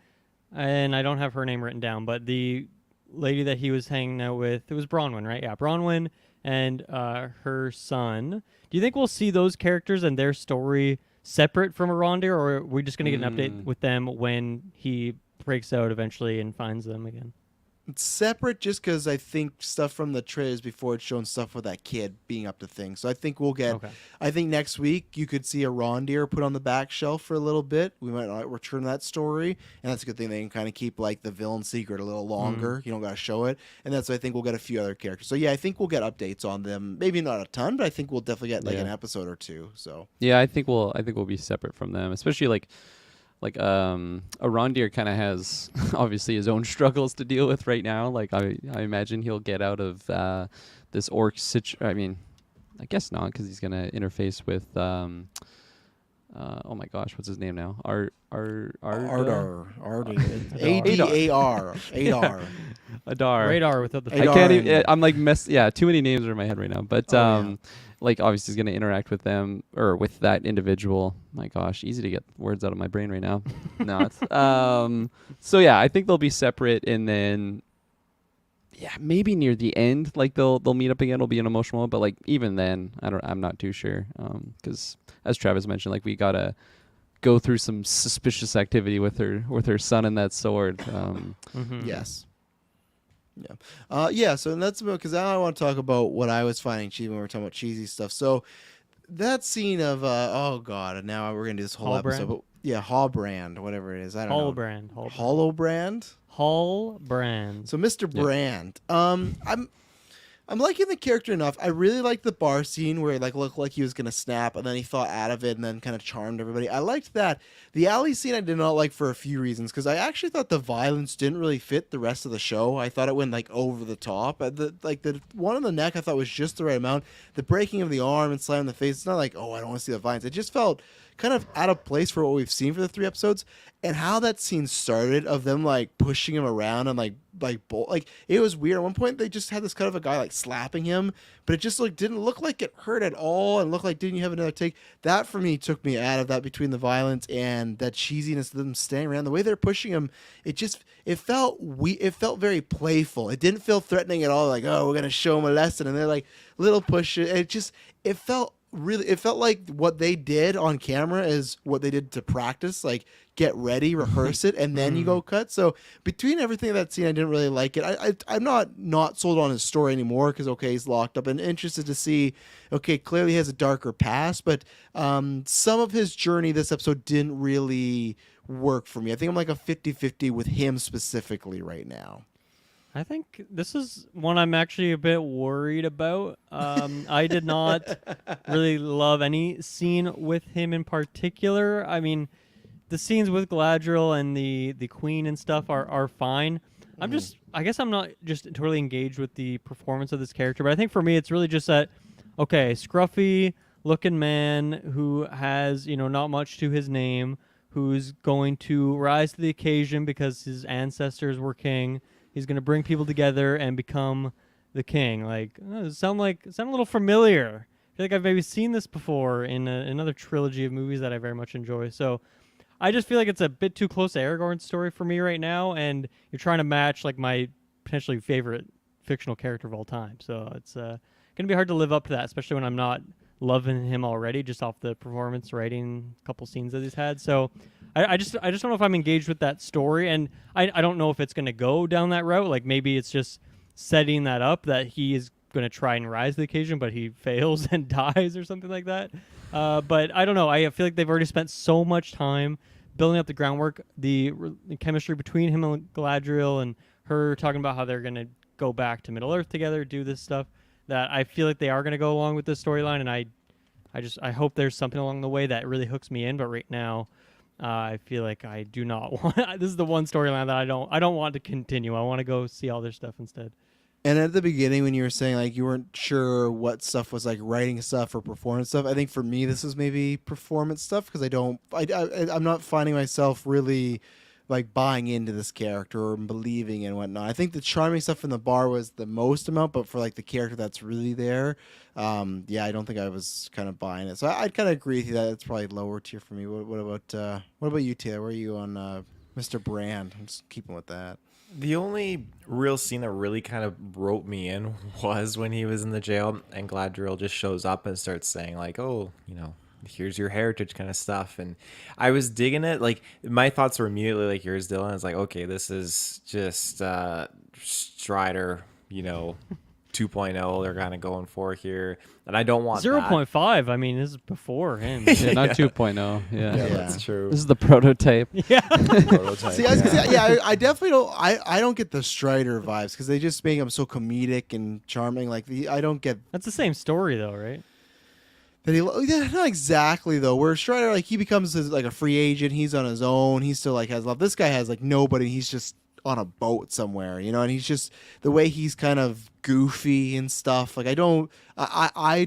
And I don't have her name written down, but the lady that he was hanging out with, it was Bronwyn, right? Yeah, Bronwyn and her son. Do you think we'll see those characters and their story separate from Arondir, or are we just going to get an update with them when he breaks out eventually and finds them again? It's separate just because I think stuff from the trailers before it's shown stuff with that kid being up to things. So I think we'll get. Okay. I think next week you could see Arondir put on the back shelf for a little bit. We might not return that story, and that's a good thing. They can kind of keep like the villain secret a little longer. You don't got to show it, and that's why I think we'll get a few other characters. So yeah, I think we'll get updates on them. Maybe not a ton, but I think we'll definitely get like an episode or 2. So yeah, I think we'll be separate from them, especially like Arondir kind of has obviously his own struggles to deal with right now. Like I imagine he'll get out of this orc situation. I mean, I guess not, because he's gonna interface with oh my gosh, what's his name now? Ardar. Adar. Radar without the. I can't even. I'm like too many names are in my head right now. But like obviously he's going to interact with them or with that individual. My gosh, easy to get words out of my brain right now. Not. So yeah, I think they'll be separate, and then maybe near the end, like they'll meet up again. It'll be an emotional moment, but like even then, I'm not too sure. Because as Travis mentioned, like we gotta go through some suspicious activity with her son and that sword. Yes. Yeah. So that's about, because now I want to talk about what I was finding cheesy when we were talking about cheesy stuff. So that scene of oh god, and now we're gonna do this whole episode. But Hallbrand, whatever it is, I don't know. Hallbrand. So Mr. Brand. I'm liking the character enough. I really like the bar scene where it looked like he was gonna snap, and then he thought out of it, and then kind of charmed everybody. I liked that. The alley scene I did not like for a few reasons, because I actually thought the violence didn't really fit the rest of the show. I thought it went over the top. The one on the neck I thought was just the right amount. The breaking of the arm and slamming the face. It's not like, oh, I don't want to see the violence. It just felt kind of out of place for what we've seen for the 3 episodes, and how that scene started of them pushing him around and it was weird. At one point they just had this kind of a guy slapping him, but it just didn't look like it hurt at all, and looked like, didn't you have another take? That for me took me out of that, between the violence and that cheesiness of them standing around. The way they're pushing him, it felt very playful. It didn't feel threatening at all, like, oh, we're gonna show him a lesson, and they're little push. It felt like what they did on camera is what they did to practice, get ready, rehearse it, and then you go cut. So between everything in that scene, I didn't really like it. I'm not sold on his story anymore, because he's locked up, and interested to see, clearly he has a darker past, but some of his journey this episode didn't really work for me. I think I'm a 50-50 with him specifically right now. I think this is one I'm actually a bit worried about. I did not really love any scene with him in particular. I mean, the scenes with Galadriel and the Queen and stuff are fine. I guess I'm not just totally engaged with the performance of this character, but I think for me it's really just that, scruffy looking man who has, not much to his name, who's going to rise to the occasion because his ancestors were king. He's going to bring people together and become the king. Sound a little familiar. I feel like I've maybe seen this before in another trilogy of movies that I very much enjoy. So I just feel like it's a bit too close to Aragorn's story for me right now, and you're trying to match like my potentially favorite fictional character of all time. So it's gonna be hard to live up to that, especially when I'm not loving him already just off the performance, writing, couple scenes that he's had. So I just don't know if I'm engaged with that story, and I don't know if it's gonna go down that route. Like maybe it's just setting that up that he is going to try and rise to the occasion, but he fails and dies or something like that. But I don't know. I feel like they've already spent so much time building up the groundwork, the chemistry between him and Galadriel, and her talking about how they're going to go back to Middle Earth together, do this stuff, that I feel like they are going to go along with this storyline, and I hope there's something along the way that really hooks me in. But right now, I feel like I do not want. This is the one storyline that I don't want to continue. I want to go see all their stuff instead. And at the beginning, when you were saying like you weren't sure what stuff was like writing stuff or performance stuff, I think for me this is maybe performance stuff because I'm not finding myself really like buying into this character or believing and whatnot. I think the charming stuff in the bar was the most amount, but for like the character that's really there, I don't think I was kind of buying it. So I'd kind of agree with you that it's probably lower tier for me. What about you, Taylor? Where are you on Mr. Brand? I'm just keeping with that. The only real scene that really kind of wrote me in was when he was in the jail and Galadriel just shows up and starts saying like, oh, here's your heritage kind of stuff. And I was digging it. Like my thoughts were immediately like yours, Dylan. It's like, okay, this is just Strider, 2.0 they're kind of going for here. And I don't want 0.5. I mean, this is before him. Yeah, not 2.0. Yeah, that's true. This is the prototype. Yeah. Prototype, See, I was gonna say, I definitely don't. I don't get the Strider vibes because they just make him so comedic and charming. Like I don't get That's the same story, though, right? that not exactly though. Where Strider, like he becomes like a free agent. He's on his own. He still like has love. This guy has like nobody. He's just on a boat somewhere, and he's just the way he's kind of goofy and stuff. Like I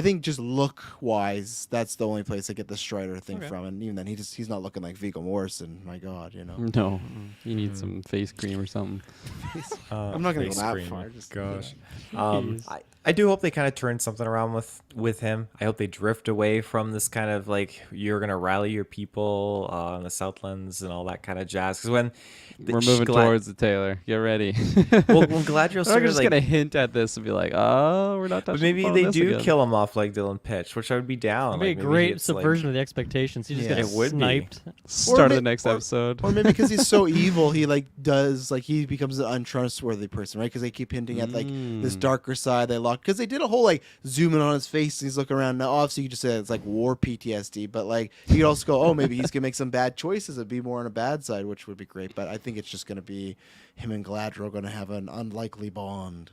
think just look wise, that's the only place I get the Strider thing from. And even then, he's not looking like Viggo Mortensen. My God, No, you need some face cream or something. I'm not gonna go that cream. far. Just, Gosh, I do hope they kind of turn something around with him. I hope they drift away from this kind of like you're gonna rally your people in the Southlands and all that kind of jazz. Because when we're moving towards the Taylor, get ready. Well, when Galadriel We're started, just gonna hint at this and be like, oh, we're not touching. but maybe upon they this do again. kill him off like Dylan pitched, which I would be down. It'd be Like, a maybe great it's, subversion of the expectations. He just Yeah. gets It would be. sniped. Start of the ma- next or- episode. or maybe because he's so evil, he he becomes an untrustworthy person, right? Because they keep hinting at like this darker side they lock. Because they did a whole like zoom in on his face and he's looking around. Now, obviously, you just say it's like war PTSD, but like you could also go, oh, maybe he's gonna make some bad choices and be more on a bad side, which would be great. But I think it's just gonna be him and Galadriel going to have an unlikely bond.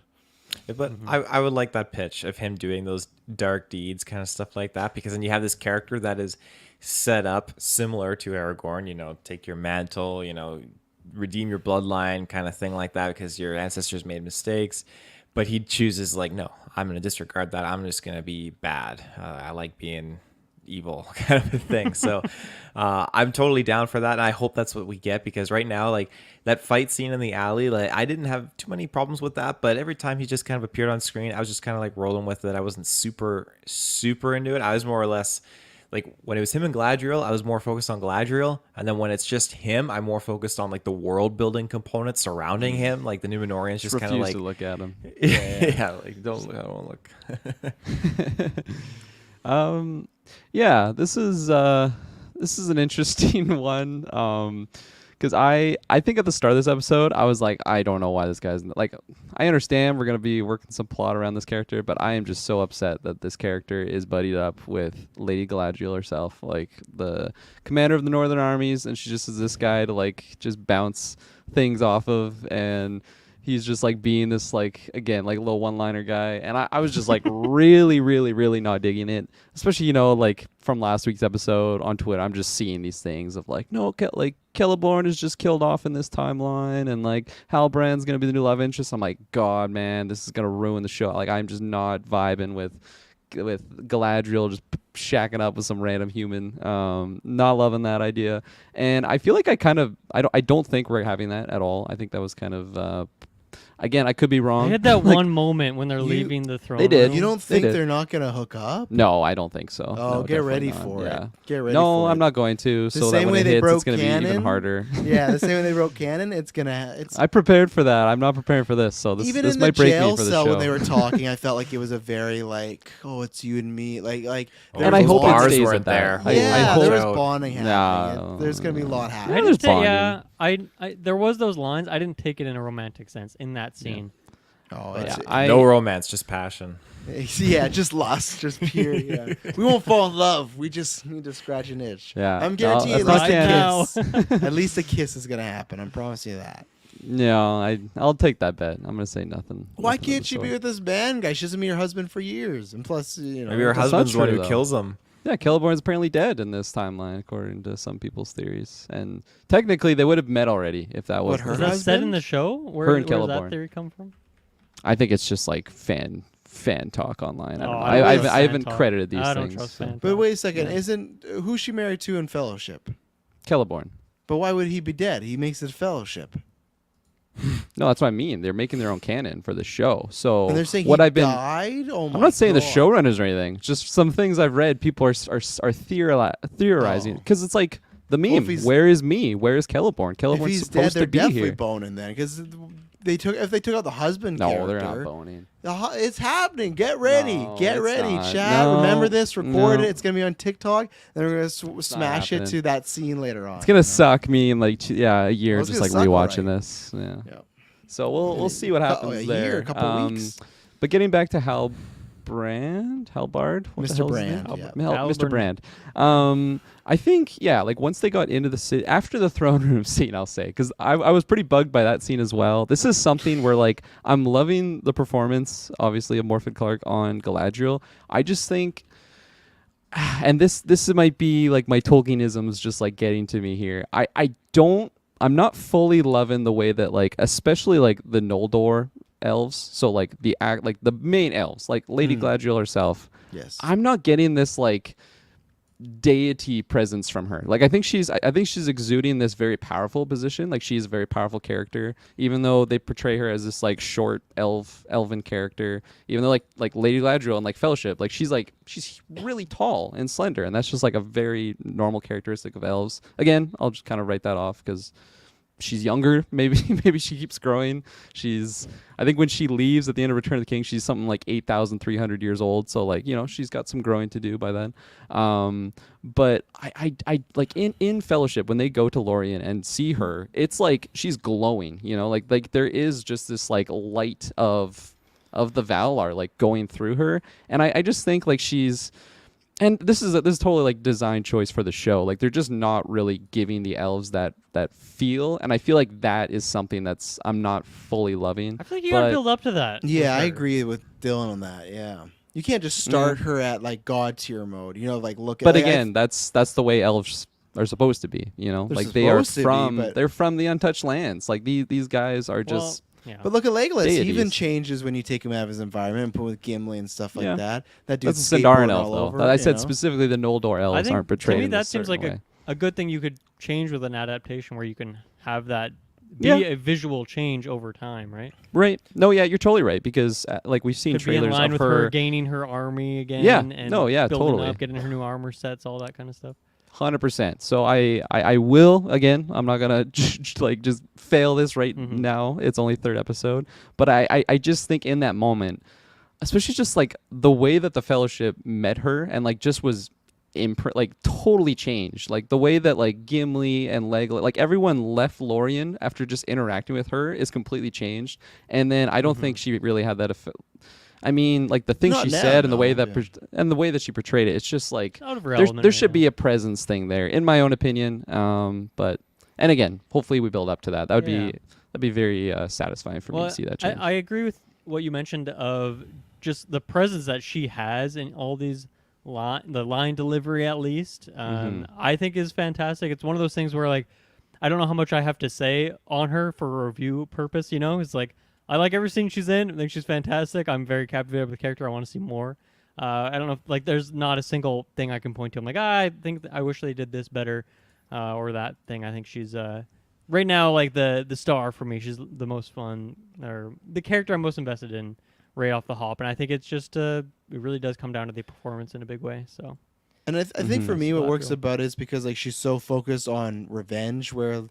Yeah, but I would like that pitch of him doing those dark deeds, kind of stuff like that, because then you have this character that is set up similar to Aragorn, take your mantle, redeem your bloodline kind of thing like that because your ancestors made mistakes. But he chooses like, no, I'm going to disregard that. I'm just going to be bad. I like being evil kind of a thing. So I'm totally down for that. And I hope that's what we get because right now, like that fight scene in the alley, like I didn't have too many problems with that. But every time he just kind of appeared on screen, I was just kind of like rolling with it. I wasn't super, super into it. I was more or less like when it was him and Galadriel, I was more focused on Galadriel. And then when it's just him, I'm more focused on like the world building components surrounding him. Like the Numenorians just kind of like to look at him. yeah, like don't look. Yeah, this is an interesting one. Because I think at the start of this episode, I was like, I don't know why this guy's like. I understand we're gonna be working some plot around this character, but I am just so upset that this character is buddied up with Lady Galadriel herself, like the commander of the Northern armies, and she just is this guy to like just bounce things off of, and he's just like being this like again like little one-liner guy, and I was just like really, really, really not digging it, especially like from last week's episode on Twitter. I'm just seeing these things of like no, like Celeborn is just killed off in this timeline, and like Halbrand's gonna be the new love interest. I'm like, God, man, this is gonna ruin the show. Like I'm just not vibing with Galadriel just shacking up with some random human. Not loving that idea, and I feel like I don't think we're having that at all. I think that was kind of Again, I could be wrong. They had that one moment when they're leaving the throne. they did. room. You don't They think did. they're not gonna hook up? No, I don't think so. Oh, No, get ready definitely not. for Yeah. it. Get ready. No, for I'm it. not going to. The So that same when way it they hits, broke it's going to be canon. even harder. Yeah, the same way they wrote canon. It's gonna. It's I prepared for that. I'm not preparing for this. So this even this in the might break me jail for the cell show. when they were talking. I felt like it was a very like, oh, it's you and me. Like. Oh, And I those hope it bars stays weren't at that. there. Yeah, I hope there was out. bonding happening. No. There's gonna be a lot I happening. Yeah, didn't there's take, yeah, bonding. there was those lines. I didn't take it in a romantic sense in that scene. Oh, Yeah, it's, No romance, just passion. yeah, just lust, just pure. Yeah, we won't fall in love. We just need to scratch an itch. Yeah. I'm No, guaranteeing that's at not least a canon. kiss. At least a kiss is gonna happen. I promise you that. No, I'll take that bet. I'm gonna say nothing. Why nothing of can't the you be sort. with this band guy? She hasn't been your husband for years, and plus, you know, Maybe her That's not husband's the one true, who though. kills him. Yeah, Celeborn's apparently dead in this timeline, according to some people's theories. And technically, they would have met already if that was What, the her Was case. that said in husband? the show? Where, Her and where does Celeborn. that theory come from? I think it's just like fan talk online. I don't Oh, know. I don't I, trust I haven't fan talk. credited these I don't things. trust so. fan But talk. wait a second, Yeah. isn't who's she married to in Fellowship? Celeborn. But why would he be dead? He makes it Fellowship, No, that's what I mean. They're making their own canon for the show. So and they're saying what he I've been. died. Oh my I'm not saying God. the showrunners or anything. Just some things I've read. People are theorizing Oh. because it's like the Well, meme. if he's- Where is me? Where is Celeborn? If Celeborn's he's dead, supposed they're to be definitely here. boning then, because if they took out the husband No, character. they're not boning. It's happening. Get ready. No, Get it's ready. not. Chat. No, Remember this. Record no. it. It's going to be on TikTok. And we're going to smash it happening. to that scene later on. It's gonna you know? suck me in like a year, Well, it's just gonna like suck, rewatching alright. this. Yeah. Yeah. So we'll see what happens a there. year, a couple weeks. But getting back to Halbard, what the Mr. hell is his name? Brand, Mr. Halberd. Brand. I think like once they got into the city after the throne room scene, I'll say, because I was pretty bugged by that scene as well. This is something where like I'm loving the performance, obviously, of Morphin Clark on Galadriel. I just think. And this might be like my Tolkienisms just like getting to me here. I'm not fully loving the way that like especially like the Noldor elves, so like the main elves, like Lady Galadriel herself. Yes. I'm not getting this like deity presence from her. Like I think she's exuding this very powerful position. Like she's a very powerful character, even though they portray her as this like short elven character. Even though like Lady Galadriel and like Fellowship, like she's really tall and slender, and that's just like a very normal characteristic of elves. Again, I'll just kind of write that off because she's younger. Maybe she keeps growing. I think when she leaves at the end of Return of the King, she's something like 8,300 years old. So like, you know, she's got some growing to do by then. But I like in Fellowship, when they go to Lorien and see her, it's like she's glowing, you know, like there is just this like light of the Valar like going through her. And I just think like and this is totally like design choice for the show. Like they're just not really giving the elves that feel, and I feel like that is something I'm not fully loving. I feel like you gotta but- build up to that. Yeah, I with her. agree with Dylan on that. Yeah. You can't just start her at like God tier mode. You know, like look at. But like, again, that's the way elves are supposed to be. You know, They're like they are supposed to be, from but- they're from the untouched lands. Like these guys are just. Yeah. But look at Legolas. He even Deities. changes when you take him out of his environment and put him with Gimli and stuff like Yeah. that. That dude's That's a Sindarin skateboarding elf, all though. over, I you said know? specifically the Noldor I elves think aren't to portrayed me in that this seems certain like way. a good thing you could change with an adaptation where you can have that be Yeah. a visual change over time, right? Right. No, yeah, you're totally right because like we've seen Could be in trailers line of with her gaining her army again. Yeah. And No, yeah, building totally. up, getting her new armor sets, all that kind of stuff. 100%. So I will again. I'm not gonna like just fail this right Mhm. now. It's only third episode, but I just think in that moment, especially just like the way that the Fellowship met her and like just was like totally changed. Like the way that like Gimli and Legolas, like everyone left Lorien after just interacting with her is completely changed. And then I don't think she really had that effect. I mean, like the things Not she now, said and the no, way that yeah. and the way that she portrayed it, it's just like Out of her there element, should yeah. be a presence thing there, in my own opinion. But and again, hopefully we build up to that. That would Yeah. be very satisfying for me to see that change. I agree with what you mentioned of just the presence that she has in all these the line delivery at least. I think is fantastic. It's one of those things where like I don't know how much I have to say on her for a review purpose. You know, it's like I like every scene she's in. I think she's fantastic. I'm very captivated with the character. I want to see more. I don't know. Like, there's not a single thing I can point to. I'm like, I think I wish they did this better, or that thing. I think she's right now, like the star for me, she's the most fun, or the character I'm most invested in right off the hop, and I think it's just it really does come down to the performance in a big way. So And I think for me, what works Galadriel. about it is because like she's so focused on revenge, where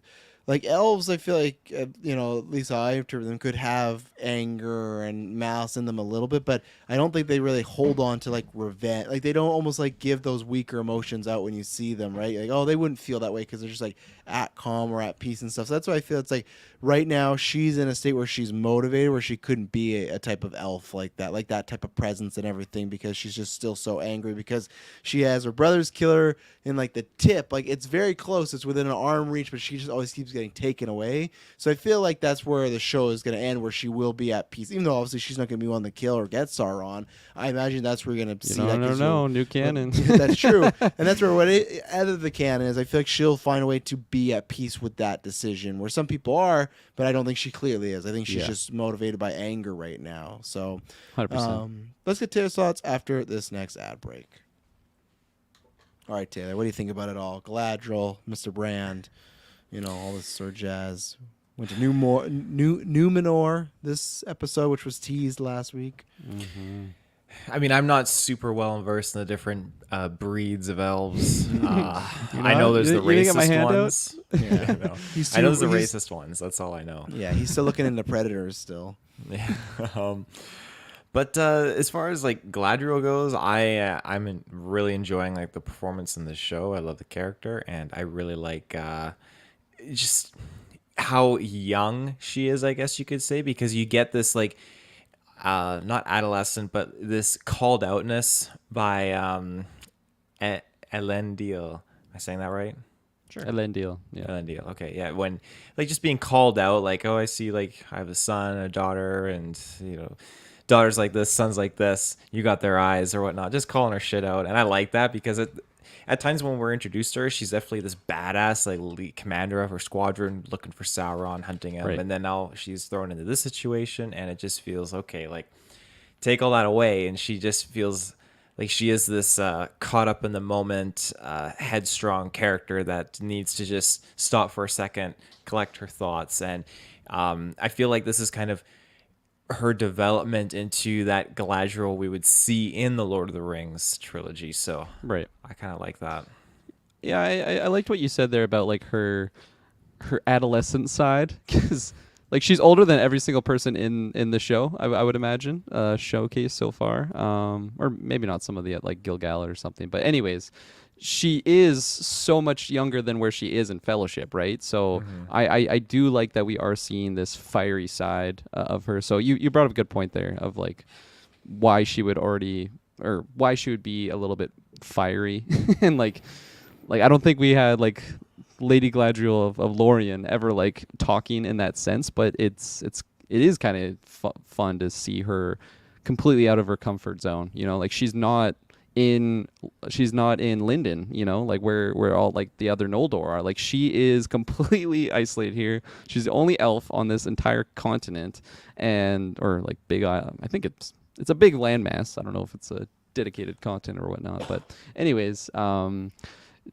like elves, I feel like at least how I interpret them, could have anger and malice in them a little bit, but I don't think they really hold on to like revenge. Like they don't almost like give those weaker emotions out when you see them, right? Like, oh, they wouldn't feel that way because they're just like at calm or at peace and stuff. So that's why I feel it's like right now she's in a state where she's motivated, where she couldn't be a type of elf like that type of presence and everything, because she's just still so angry because she has her brother's killer in like the tip. Like it's very close, it's within an arm reach, but she just always keeps getting taken away. So I feel like that's where the show is going to end, where she will be at peace, even though obviously she's not going to be one to kill or get Sauron. I imagine that's where you're going to see that. No, new canon. That's true. And that's where out of the canon is, I feel like she'll find a way to be at peace with that decision, where some people are, but I don't think she clearly is. I think she's just motivated by anger right now. So 100%. let's get Taylor's thoughts after this next ad break. All right, Taylor, what do you think about it all? Galadriel, Mr. Brand, all this sort of jazz. Went to Numenor this episode, which was teased last week. Mm-hmm. I mean, I'm not super well versed in the different breeds of elves. I know there's the you didn't get my racist handout? ones. Yeah, I know. I know there's the racist ones. That's all I know. Yeah, he's still looking into Predators still. Yeah. But as far as like Galadriel goes, I'm really enjoying like the performance in this show. I love the character, and I really like just how young she is, I guess you could say, because you get this like not adolescent, but this called outness by Elendil. Am I saying that right? Sure. Elendil. Yeah. Elendil. Okay, yeah. When like just being called out, like, oh, I see, like I have a son, a daughter, and daughter's like this, son's like this. You got their eyes or whatnot. Just calling her shit out, and I like that because at times when we're introduced to her, she's definitely this badass, like lead commander of her squadron, looking for Sauron, hunting him, Right. and then now she's thrown into this situation, and it just feels okay. Like take all that away, and she just feels like she is this caught up in the moment, headstrong character that needs to just stop for a second, collect her thoughts, and I feel like this is kind of her development into that Galadriel we would see in the Lord of the Rings trilogy. So Right. I kind of like that. Yeah, I liked what you said there about like her adolescent side, because like she's older than every single person in the show. I would imagine showcase so far, or maybe not some of the like Gilgalad or something. But anyways, she is so much younger than where she is in Fellowship, right? So I do like that we are seeing this fiery side of her. So you brought up a good point there of like why she would be a little bit fiery and like I don't think we had like Lady Galadriel of Lorien ever like talking in that sense, but it is kind of fun to see her completely out of her comfort zone. Like she's not in Lindon, like where all like the other Noldor are. Like she is completely isolated here. She's the only elf on this entire continent, or like big island. I think it's a big landmass. I don't know if it's a dedicated continent or whatnot, but anyways,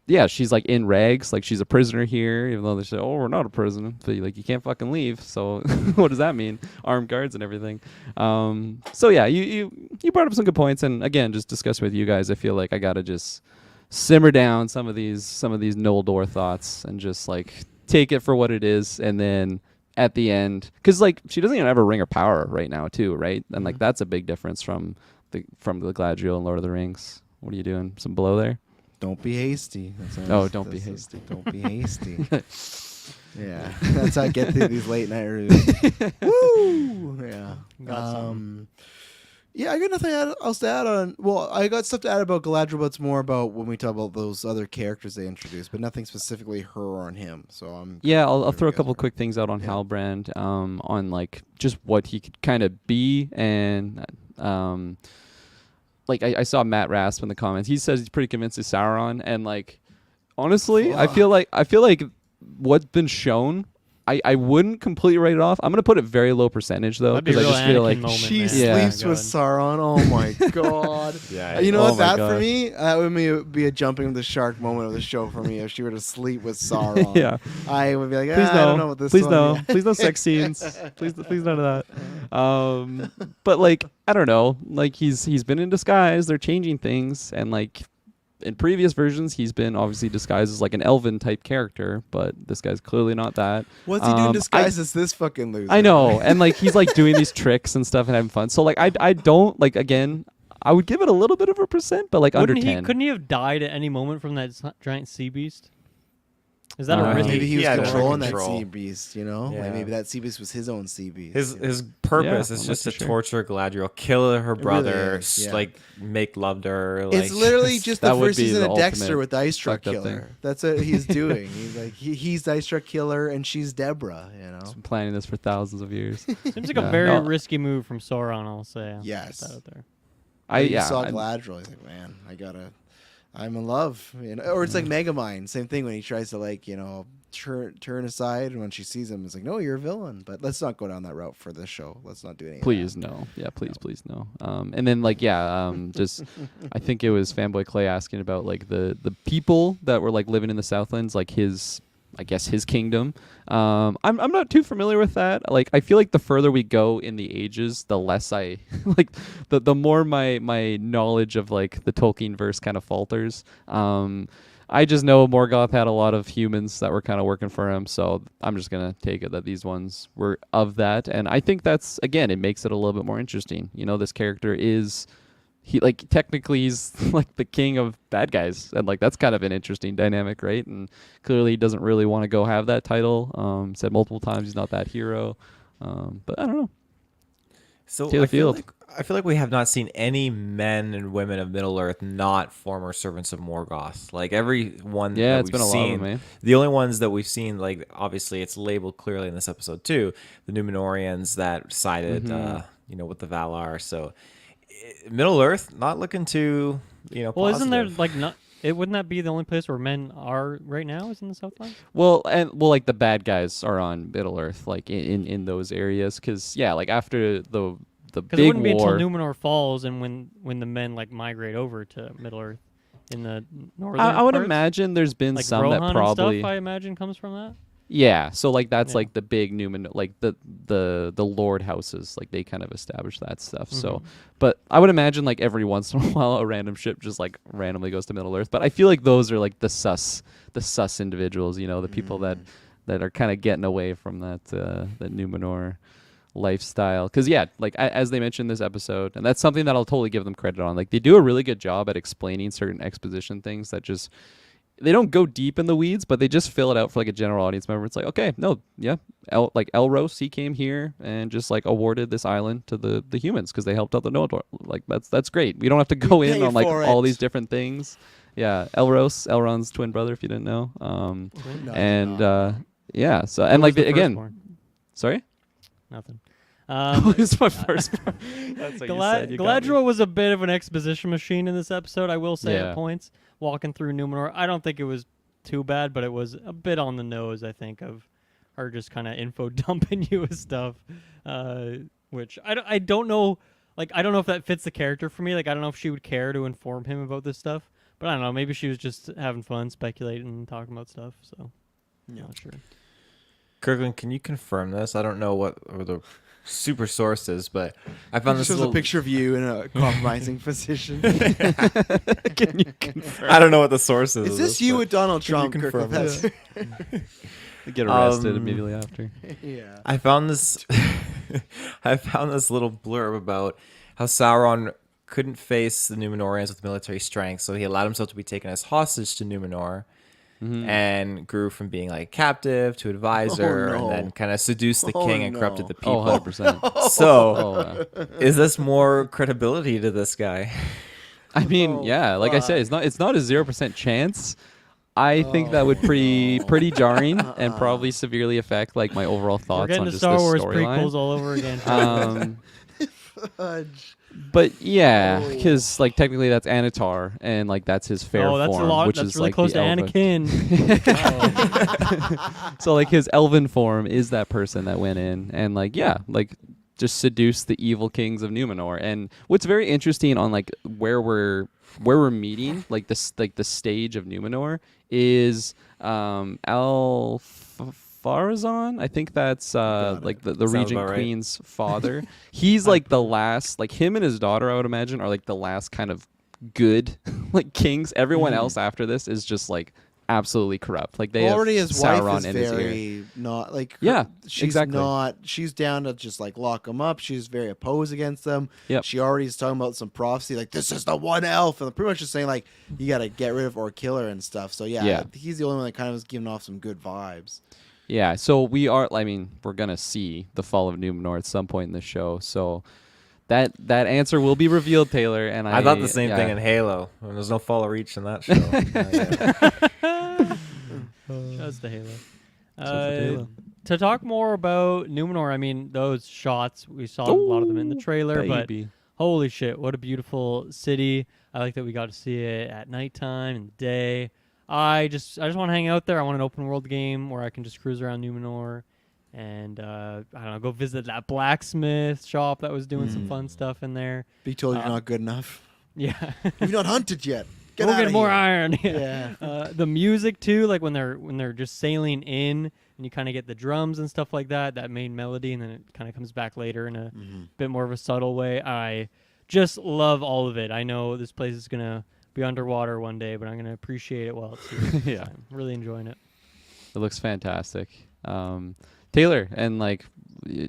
yeah, she's like in rags, like she's a prisoner here, even though they say, oh, we're not a prisoner, but like you can't fucking leave. So what does that mean? Armed guards and everything. So yeah, you brought up some good points, and again, just discussing with you guys, I feel like I gotta just simmer down some of these Noldor thoughts and just like take it for what it is, and then at the end, because like she doesn't even have a ring of power right now too, right? And like that's a big difference from the Galadriel and Lord of the Rings. What are you doing? Some blow there? Don't be hasty. Don't be hasty. Don't be hasty. Yeah, that's how I get through these late night reviews. Woo! Yeah. Yeah, I got nothing else to add on. Well, I got stuff to add about Galadriel, but it's more about when we talk about those other characters they introduced, but nothing specifically her on him. So I'll throw a couple quick things out on Halbrand, on like just what he could kind of be, and like I saw Matt Rasp in the comments. He says he's pretty convinced he's Sauron, and like honestly, I feel like what's been shown I wouldn't completely write it off. I'm gonna put it very low percentage though, That'd be a because I real just feel Anakin like moment, She man. sleeps Yeah. with Sauron. Oh my god. Yeah, You know Oh what? my That gosh. for me, that would be a jumping of the shark moment of the show for me if she were to sleep with Sauron. Yeah. I would be like, Please I no. don't know what this Please one no. yet." Please no sex scenes. Please none of that. But like I don't know. Like he's been in disguise. They're changing things, and like in previous versions, he's been obviously disguised as like an elven type character, but this guy's clearly not that. What's he doing I- disguised as this fucking loser? I know, and like he's like doing these tricks and stuff and having fun. So like I don't like again. I would give it a little bit of a percent, but like under 10. Couldn't he have died at any moment from that giant sea beast? Is that Uh, a risky? Maybe he was Yeah, controlling that control. sea beast, you know? Yeah. Like maybe that sea beast was his own sea beast. His you know? his purpose Yeah, is I'm just not to too sure. torture Galadriel, kill her brother, is, yeah. like make love to her. Like, It's literally just the That would first be season the of Dexter ultimate with the Ice Truck fucked up Killer. thing. That's what he's doing. He's like he's the Ice Truck Killer and she's Deborah, you know? He's been planning this for thousands of years. Seems like Yeah. a very No. risky move from Sauron. I'll say. I'll Yes. put that out there. You saw Galadriel, he's like, man, I'm in love. You know? Or it's like Megamind, same thing when he tries to like, you know, turn aside and when she sees him, it's like, no, you're a villain. But let's not go down that route for this show. Let's not do anything. Please no. Yeah, please no. And then like just I think it was Fanboy Clay asking about like the people that were like living in the Southlands, like his kingdom. I'm not too familiar with that. Like I feel like the further we go in the ages, the less I like the more my knowledge of like the Tolkien verse kind of falters. I just know Morgoth had a lot of humans that were kind of working for him, so I'm just gonna take it that these ones were of that, and I think that's again it makes it a little bit more interesting. You know, this character is technically he's like the king of bad guys, and like that's kind of an interesting dynamic, right? And clearly he doesn't really want to go have that title. Said multiple times he's not that hero, but I don't know. So Taylor Field. I feel like we have not seen any men and women of Middle Earth not former servants of Morgoth. Like every one Yeah, that it's we've been a lot of seen, them, eh? the only ones that we've seen, like obviously it's labeled clearly in this episode too, the Numenorians that sided, with the Valar. So Middle Earth not looking too, Well, isn't there positive. like not? Wouldn't that be the only place where men are right now? Is in the Southland? Well, like the bad guys are on Middle Earth, like in those areas, because yeah, like after the Because it big wouldn't be war. until Numenor falls and when the men like migrate over to Middle Earth in the northern. I would parts. imagine there's been like some Rohan that and probably stuff. I imagine comes from that. yeah. So like that's Yeah. like the big Numen, like the lord houses, like they kind of establish that stuff. So, but I would imagine like every once in a while a random ship just like randomly goes to Middle Earth. But I feel like those are like the sus individuals, you know, the people that are kind of getting away from that Numenor lifestyle. Because yeah, like as they mentioned in this episode, and that's something that I'll totally give them credit on. Like they do a really good job at explaining certain exposition things that just they don't go deep in the weeds, but they just fill it out for like a general audience member. It's like, okay, no, yeah, Elros, he came here and just like awarded this island to the humans because they helped out the Noldor. Like that's great. We don't have to go in paid on like for all it. these different things. Yeah, Elrond's twin brother, if you didn't know. No, And yeah, so Who and was like the again, firstborn? sorry. Nothing. It's my first part. That's what you said. You got me. Galadriel was a bit of an exposition machine in this episode, I will say Yeah. at points. Walking through Numenor, I don't think it was too bad, but it was a bit on the nose, I think, of her just kind of info dumping you with stuff, which I don't know. Like, I don't know if that fits the character for me. Like, I don't know if she would care to inform him about this stuff. But I don't know. Maybe she was just having fun, speculating, and talking about stuff. So, not sure. Kirklin, can you confirm this? I don't know what or the super source is, but I found this shows little a picture of you in a compromising position. Can you confirm? I don't know what the source is. Is of this you but- with Donald Can you Trump? confirm Kirkland? Get arrested Um, immediately after. Yeah. I found this little blurb about how Sauron couldn't face the Numenorians with military strength, so he allowed himself to be taken as hostage to Numenor and grew from being like captive to advisor Oh, no. and then kind of seduced the Oh, king and no. corrupted the Oh, people. 100%. So, Oh, is this more credibility to this guy? I mean, Oh, yeah, like I said, it's not a 0% chance. I think that would pretty jarring and probably severely affect like my overall We're thoughts getting on to just Star the Wars storyline. prequels all over again. Fudge. But yeah, Oh. because like technically that's Anatar, and like that's his fair Oh, that's form, a lot. which That's is really like close the to elven. Anakin. So like his elven form is that person that went in and like just seduced the evil kings of Numenor. And what's very interesting on like where we're meeting, like this like the stage of Numenor is Farazan. I think that's Got like it. the Sounds regent about right. queen's father. He's like the last, like him and his daughter, I would imagine, are like the last kind of good like kings. Everyone else after this is just like absolutely corrupt. Like they have already his Sauron wife is in his ear. very not like Yeah, she's exactly. not she's down to just like lock him up. She's very opposed against them. Yep. She already is talking about some prophecy like this is the one elf, and pretty much just saying like you got to get rid of or kill her and stuff. So yeah, he's the only one that kind of was giving off some good vibes. Yeah, so we're gonna see the fall of Numenor at some point in the show. So that answer will be revealed, Taylor. And I thought the same thing in Halo. There's no fall of reach in that show. Just the Halo. Halo. To talk more about Numenor, I mean, those shots, we saw a lot of them in the trailer, Baby. but holy shit, what a beautiful city. I like that we got to see it at nighttime and the day. I just want to hang out there. I want an open world game where I can just cruise around Numenor and, I don't know, go visit that blacksmith shop that was doing some fun stuff in there. Be told you're not good enough. Yeah. You've not hunted yet. Get Go outta get more here. iron. Yeah. The music too, like when they're just sailing in, and you kind of get the drums and stuff like that, that main melody, and then it kind of comes back later in a bit more of a subtle way. I just love all of it. I know this place is gonna be underwater one day, but I'm gonna appreciate it while it's here. Yeah. I'm really enjoying it. It looks fantastic. Taylor, and like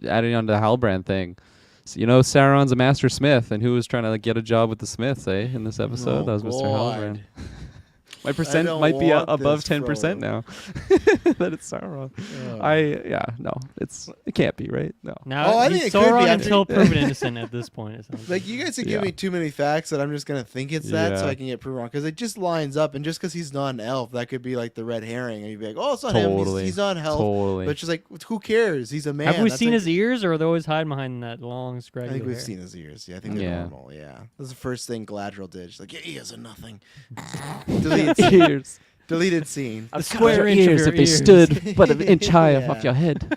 adding on to the Halbrand thing. So, Sauron's a master smith, and who was trying to like, get a job with the smiths, in this episode? Oh, that was Mr. God. Halbrand. My percent don't might be want above this, 10% Frodo. now. That it's Sauron. Oh. It can't be, right? No. Now I he's think it could be. Sauron I until think- proven innocent at this point. It sounds Like you guys are Yeah. giving me too many facts that I'm just gonna think it's that, so Yeah. I can get proven wrong. Because it just lines up, and just because he's not an elf, that could be like the red herring, and you'd be like, "Oh, it's not him. Totally. He's not an elf." Totally. But it's just like, who cares? He's a man. Have we That's seen like- his ears, or are they always hiding behind that long, scraggly I think we've hair? seen his ears. Yeah, I think they're Yeah. normal. Yeah, that's the first thing Galadriel did. She's like, "Your ears are nothing." Deleted, Ears. deleted scene. The square inch of ears your if they ears. stood but an inch high Yeah. off your head.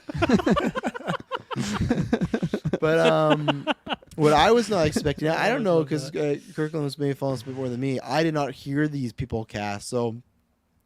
But what I was not expecting, I don't know, because Kirklin was maybe following this bit more than me. I did not hear these people cast. So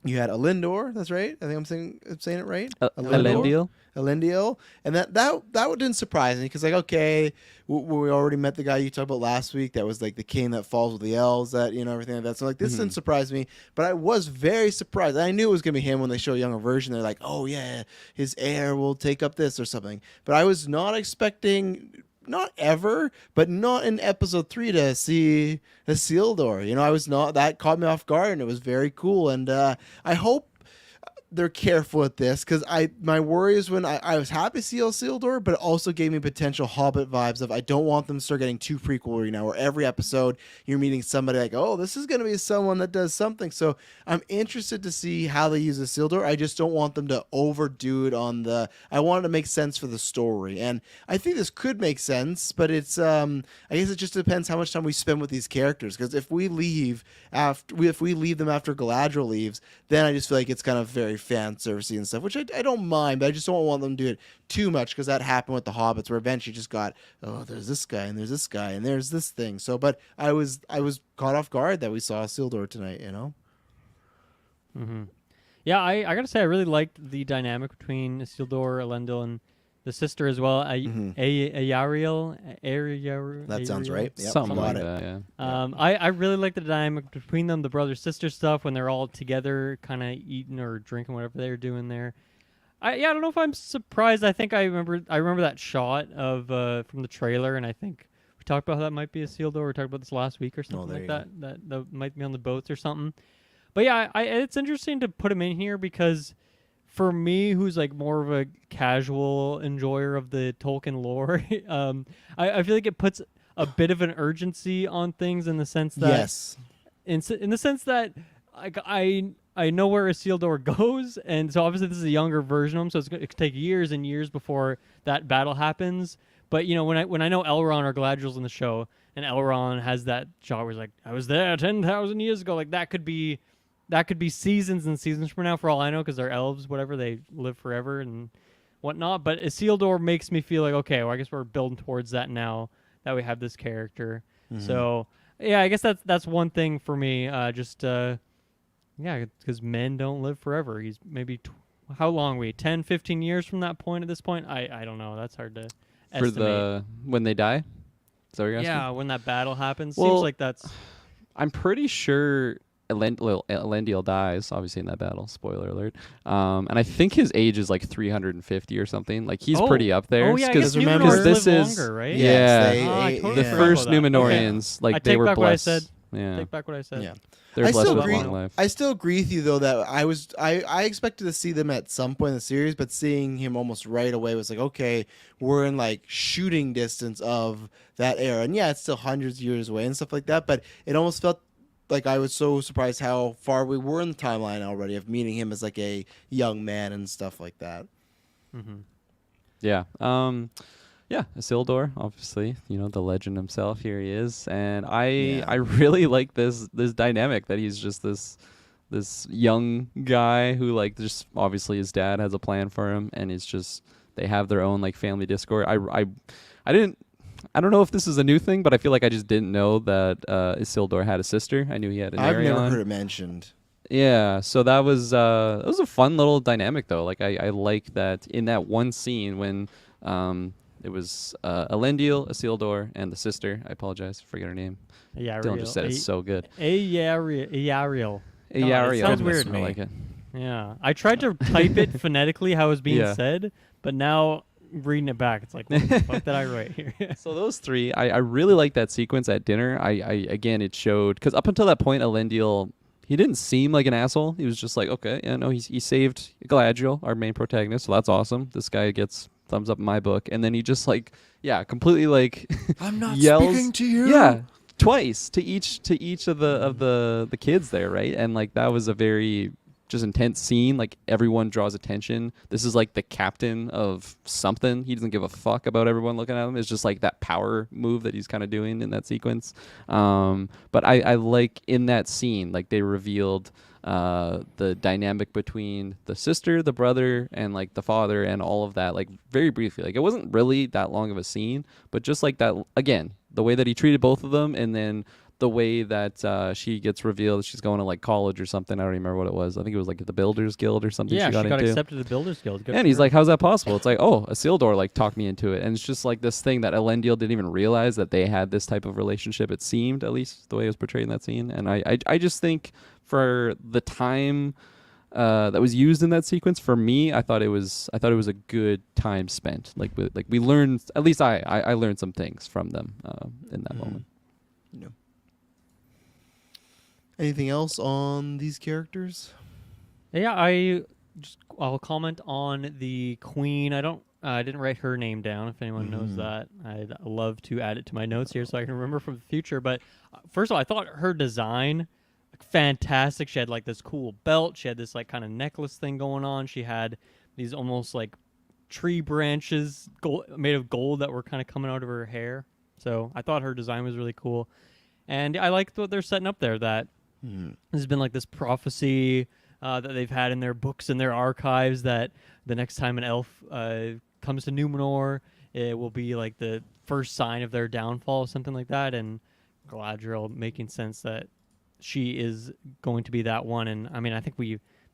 you had Elendor, that's right. I think I'm saying it right. Elendil. Elendil, and that didn't surprise me because like okay, we already met the guy you talked about last week that was like the king that falls with the elves, that everything like that. So like this didn't surprise me, but I was very surprised. I knew it was gonna be him when they show a younger version. They're like, oh yeah, his heir will take up this or something. But I was not expecting. Not ever, but not in episode 3 to see Isildur. I was not, that caught me off guard, and it was very cool. And I hope they're careful with this, because my worry is when I was happy to see Isildur, but it also gave me potential Hobbit vibes of I don't want them to start getting too prequel, where every episode you're meeting somebody like, oh, this is going to be someone that does something. So I'm interested to see how they use Isildur. I just don't want them to overdo it I want it to make sense for the story. And I think this could make sense, but it's, I guess it just depends how much time we spend with these characters. Because if we leave them after Galadriel leaves, then I just feel like it's kind of very fan servicey and stuff, which I don't mind, but I just don't want them to do it too much, because that happened with the Hobbits, where eventually just got, oh, there's this guy and there's this guy and there's this thing. So, but I was caught off guard that we saw Isildur tonight. Mm-hmm. Yeah, I gotta say I really liked the dynamic between Isildur, Elendil, and the sister as well. Ariel. That sounds right. Yep, Something got like it. that, yeah. I really like the dynamic between them, the brother-sister stuff, when they're all together kind of eating or drinking, whatever they're doing there. I don't know if I'm surprised. I think I remember that shot of from the trailer, and I think we talked about how that might be Isildur. We talked about this last week or something there like you that. That might be on the boats or something. But yeah, it's interesting to put him in here, because for me, who's like more of a casual enjoyer of the Tolkien lore, I feel like it puts a bit of an urgency on things, in the sense that Yes. in the sense that I know where Isildur goes, and so obviously this is a younger version of him, so it could take years and years before that battle happens. But when I know Elrond or Galadriel's in the show, and Elrond has that shot where he's like, I was there 10,000 years ago. Like that could be seasons and seasons from now for all I know, because they're elves, whatever, they live forever and whatnot. But Isildur makes me feel like, okay, well, I guess we're building towards that now that we have this character. So yeah, I guess that's one thing for me. Yeah, because men don't live forever. He's maybe how long are we 10, 15 years from that point. At this point, I don't know. That's hard to For estimate. when they die. Is that what you're asking? Yeah, when that battle happens, Well, seems like that's. I'm pretty sure Elendil dies, obviously, in that battle. Spoiler alert. And I think his age is like 350 or something. Like, he's pretty up there. Oh, yeah, I guess remember- Numenors this live is- longer, right? Yeah. Yes, I totally The forgot first about that. Numenorians, I like, they take were back what I blessed. said. Yeah. Take back what I said. Yeah. They're I blessed still with agree. long life. I still agree with you though that I expected to see them at some point in the series, but seeing him almost right away was like, okay, we're in like shooting distance of that era, and yeah, it's still hundreds of years away and stuff like that. But it almost felt like I was so surprised how far we were in the timeline already of meeting him as like a young man and stuff like that. Mm-hmm. Yeah. Yeah, Isildur, obviously, the legend himself. Here he is, and I really like this dynamic that he's just this young guy who like just obviously his dad has a plan for him, and it's just they have their own like family Discord. I don't know if this is a new thing, but I feel like I just didn't know that Isildur had a sister. I knew he had an I've never heard it mentioned. Yeah, so that was a fun little dynamic though. Like I like that in that one scene when it was Elendil, Isildur, and the sister. I apologize, forget her name. Dylan just said it's so good. Yariel. Yariel. Sounds weird. I like it. Yeah, I tried to type it phonetically how it was being Yeah. said, but now reading it back, it's like, what the fuck did I write here? So those three, I really like that sequence at dinner. I again, it showed because up until that point, Elendil, he didn't seem like an asshole. He was just like, okay, yeah, no, he saved Galadriel, our main protagonist, so that's awesome. This guy gets thumbs up in my book, and then he just like, yeah, completely like I'm not yells, speaking to you. yeah, twice to each of the kids there, right? And like that was a very just intense scene. Like everyone draws attention. This is like the captain of something. He doesn't give a fuck about everyone looking at him. It's just like that power move that he's kind of doing in that sequence. But I like in that scene, like they revealed the dynamic between the sister, the brother, and like the father, and all of that, like very briefly. Like it wasn't really that long of a scene, but just like that, again, the way that he treated both of them, and then the way that she gets revealed she's going to like college or something. I don't even remember what it was. I think it was like the Builders Guild or something. Yeah, she got into. accepted to the Builders Guild. Good And for he's her. like, how's that possible? It's like, oh, Isildur like talked me into it. And it's just like this thing that Elendil didn't even realize that they had this type of relationship. It seemed, at least the way it was portrayed in that scene. And I just think for the time that was used in that sequence, for me, I thought it was a good time spent. Like we learned, at least I learned some things from them in that moment. No. Anything else on these characters? Yeah, I'll comment on the queen. I didn't write her name down. If anyone knows that, I'd love to add it to my notes here so I can remember for the future. But first of all, I thought her design fantastic. She had like this cool belt. She had this like kind of necklace thing going on. She had these almost like tree branches made of gold that were kind of coming out of her hair. So I thought her design was really cool, and I liked what they're setting up there. That there's been like this prophecy that they've had in their books and their archives that the next time an elf comes to Numenor, it will be like the first sign of their downfall, something like that. And Galadriel making sense that she is going to be that one. And I mean, I think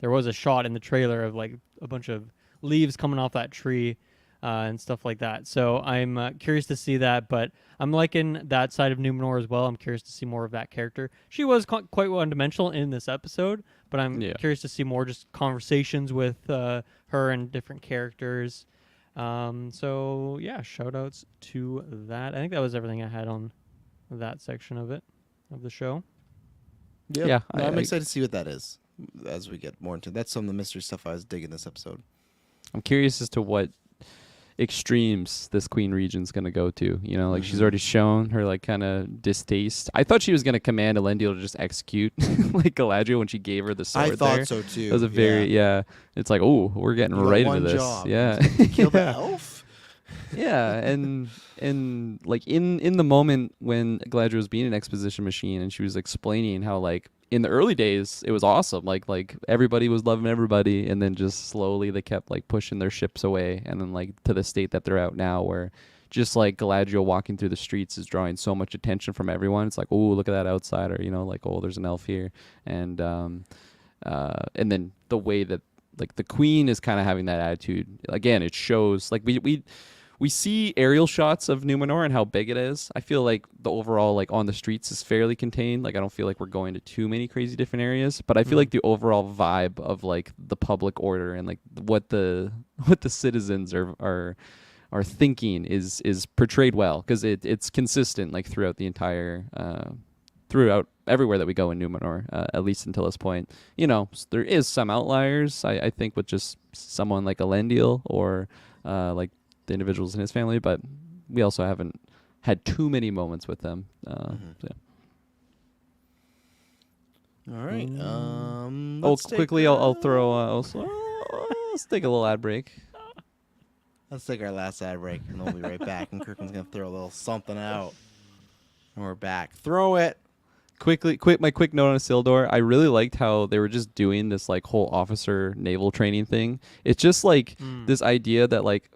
there was a shot in the trailer of like a bunch of leaves coming off that tree and stuff like that. So I'm curious to see that, but I'm liking that side of Numenor as well. I'm curious to see more of that character. She was quite one-dimensional in this episode, but I'm curious to see more just conversations with her and different characters. So yeah, shout outs to that. I think that was everything I had on that section of the show. Yep. Yeah, No, I'm excited to see what that is as we get more into it. That's some of the mystery stuff I was digging this episode. I'm curious as to what extremes this queen region's going to go to. Like she's already shown her like kind of distaste. I thought she was going to command Elendil to just execute like Galadriel when she gave her the sword. I thought there. so too. It was a very it's like, oh, we're getting You got right one into this. job. Yeah. Kill the elf? Yeah, and like in the moment when Galadriel was being an exposition machine and she was explaining how like in the early days it was awesome, like everybody was loving everybody, and then just slowly they kept like pushing their ships away, and then like to the state that they're out now, where just like Galadriel walking through the streets is drawing so much attention from everyone. It's like, oh, look at that outsider, you know, like, oh, there's an elf here, and then the way that like the queen is kind of having that attitude again, it shows like we see aerial shots of Numenor and how big it is. I feel like the overall like on the streets is fairly contained. Like I don't feel like we're going to too many crazy different areas, but I feel like the overall vibe of like the public order and like what the citizens are thinking is portrayed well, because it's consistent like throughout the entire throughout everywhere that we go in Numenor, at least until this point. You know, there is some outliers, I think, with just someone like Elendil or like the individuals in his family, but we also haven't had too many moments with them. So yeah. All right. Quickly, I'll throw. Also, let's take a little ad break. Let's take our last ad break, and we'll be right back. And Kirklin's gonna throw a little something out, and we're back. Throw it. My quick note on Isildur. I really liked how they were just doing this like whole officer naval training thing. It's just like this idea that like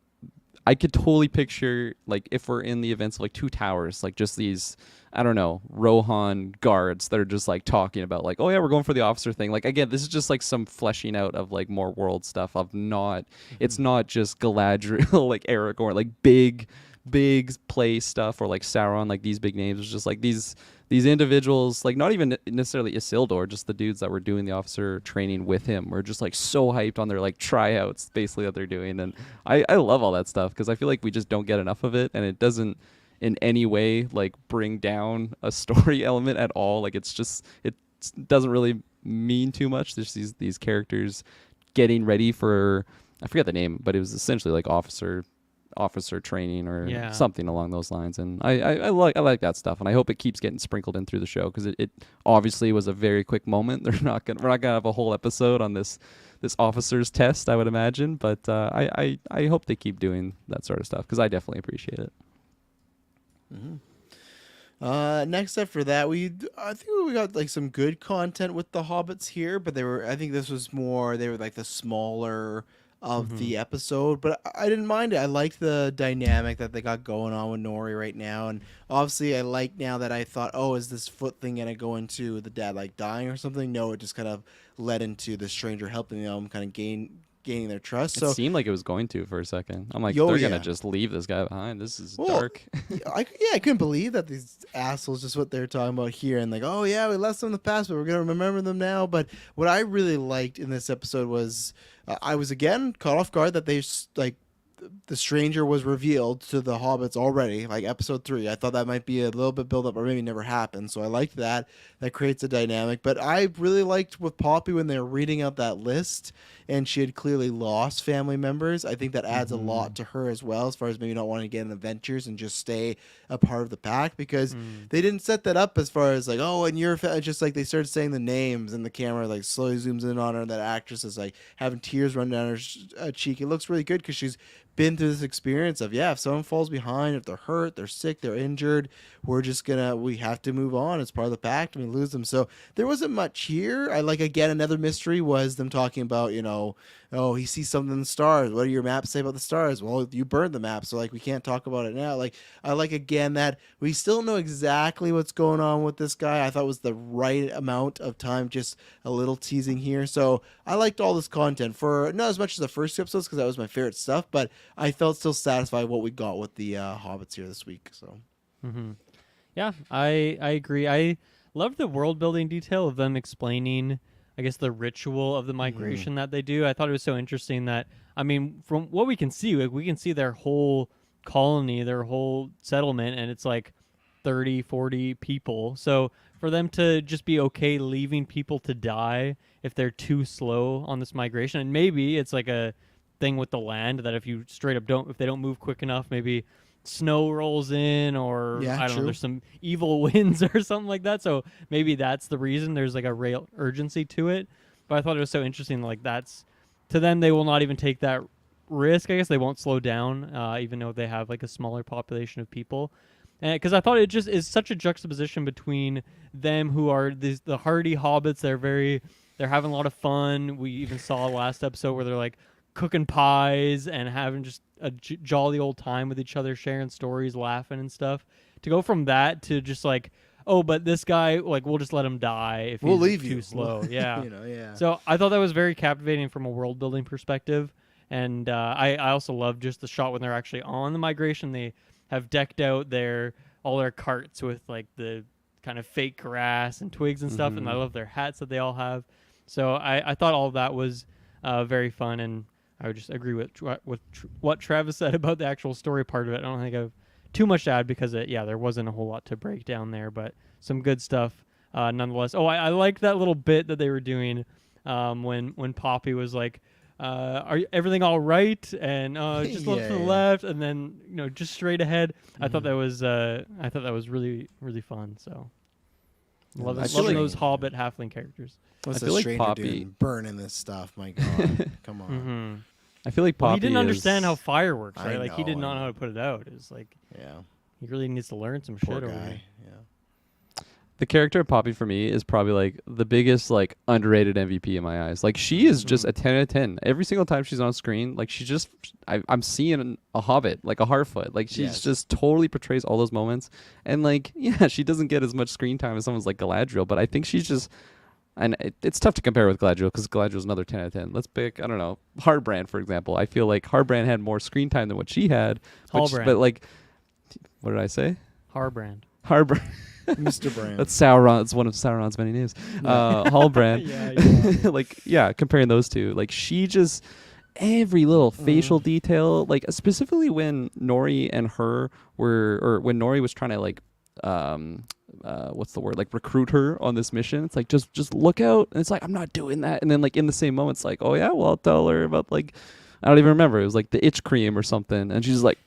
I could totally picture like if we're in the events of like Two Towers, like just these, I don't know, Rohan guards that are just like talking about like, oh yeah, we're going for the officer thing. Like again, this is just like some fleshing out of like more world stuff of not, it's not just Galadriel like Aragorn, like big play stuff, or like Sauron, like these big names. It's just like these individuals, like not even necessarily Isildur, just the dudes that were doing the officer training with him were just like so hyped on their like tryouts basically that they're doing. And I love all that stuff, because I feel like we just don't get enough of it, and it doesn't in any way like bring down a story element at all. Like it's just, it doesn't really mean too much. There's these characters getting ready for, I forget the name, but it was essentially like officer training or something along those lines, and I like that stuff, and I hope it keeps getting sprinkled in through the show, because it obviously was a very quick moment. We're not gonna have a whole episode on this officer's test, I would imagine, but I hope they keep doing that sort of stuff, because I definitely appreciate it. Next up for that, I think we got like some good content with the hobbits here, but I think this was more, they were like the smaller of the episode, but I didn't mind it. I liked the dynamic that they got going on with Nori right now, and obviously I like now that I thought, oh, is this foot thing gonna go into the dad like dying or something? No, it just kind of led into the stranger helping them kind of gaining their trust. It seemed like it was going to for a second. I'm like, they're gonna just leave this guy behind. This is dark. I couldn't believe that these assholes just what they're talking about here, and like, oh yeah, we left them in the past, but we're gonna remember them now. But what I really liked in this episode was I was again caught off guard that they like the stranger was revealed to the hobbits already, like episode 3. I thought that might be a little bit build up, or maybe never happened. So I liked that. That creates a dynamic. But I really liked with Poppy when they were reading out that list, and she had clearly lost family members. I think that adds a lot to her as well, as far as maybe not wanting to get in adventures and just stay a part of the pack, because they didn't set that up as far as like, oh, and you're just like they started saying the names, and the camera like slowly zooms in on her, and that actress is like having tears run down her cheek. It looks really good because she's been through this experience of, if someone falls behind, if they're hurt, they're sick, they're injured, we have to move on. It's part of the pact, and we lose them. So there wasn't much here. I like, again, another mystery was them talking about, oh, he sees something in the stars. What do your maps say about the stars? Well, you burned the map, so like we can't talk about it now. Like, I like, again, that we still know exactly what's going on with this guy. I thought it was the right amount of time, just a little teasing here. So I liked all this content, for not as much as the first two episodes, because that was my favorite stuff, but I felt still satisfied with what we got with the hobbits here this week. So yeah, I agree. I love the world building detail of them explaining, I guess, the ritual of the migration that they do. I thought it was so interesting that, I mean, from what we can see, like, we can see their whole colony, their whole settlement, and it's like 30, 40 people. So for them to just be okay leaving people to die if they're too slow on this migration, and maybe it's like a thing with the land that if you straight up if they don't move quick enough, maybe snow rolls in, or I don't know, there's some evil winds or something like that. So maybe that's the reason there's like a real urgency to it. But I thought it was so interesting, like, that's, to them, they will not even take that risk. I guess they won't slow down, even though they have like a smaller population of people. Because I thought it just is such a juxtaposition between them who are the hardy hobbits. They're having a lot of fun. We even saw last episode where they're like cooking pies and having just a jolly old time with each other, sharing stories, laughing and stuff. To go from that to just like, oh, but this guy, like, we'll just let him die if We'll he's leave too you. slow. Yeah. Yeah. So I thought that was very captivating from a world building perspective. And I also love just the shot when they're actually on the migration. They have decked out all their carts with like the kind of fake grass and twigs and stuff. And I love their hats that they all have. So I thought all of that was very fun. And I would just agree with what Travis said about the actual story part of it. I don't think I've too much to add because there wasn't a whole lot to break down there, but some good stuff nonetheless. Oh, I liked that little bit that they were doing when Poppy was like, everything all right? And just look to the left, and then just straight ahead. I thought that was really really fun. So loving those Hobbit halfling characters. What's I the feel like stranger Poppy doing burning this stuff? My God, come on. Mm-hmm. I feel like Poppy He didn't understand how fire works, I right? Like he did know, not I know how know. to put it out. It's like Yeah, he really needs to learn some poor shit over guy. here. Yeah. the character of Poppy for me is probably like the biggest like underrated MVP in my eyes. Like she is just a 10 out of 10. Every single time she's on screen, like I'm seeing a hobbit, like a Harfoot. Like she's just totally portrays all those moments. And like, yeah, she doesn't get as much screen time as someone's like Galadriel, but I think she's just, and it's tough to compare with Galadriel because Galadriel's another 10 out of 10. Let's pick, I don't know, Hardbrand, for example. I feel like Hardbrand had more screen time than what she had. But like, what did I say? Harbrand. Hardbrand. Mr. Brand. That's Sauron. It's one of Sauron's many names. Hallbrand. Comparing those two, like she just every little facial detail, like specifically when Nori and her were, or when Nori was trying to like, what's the word? Like recruit her on this mission. It's like just look out, and it's like I'm not doing that. And then like in the same moment, it's like, oh yeah, well I'll tell her about like I don't even remember. It was like the itch cream or something, and she's like,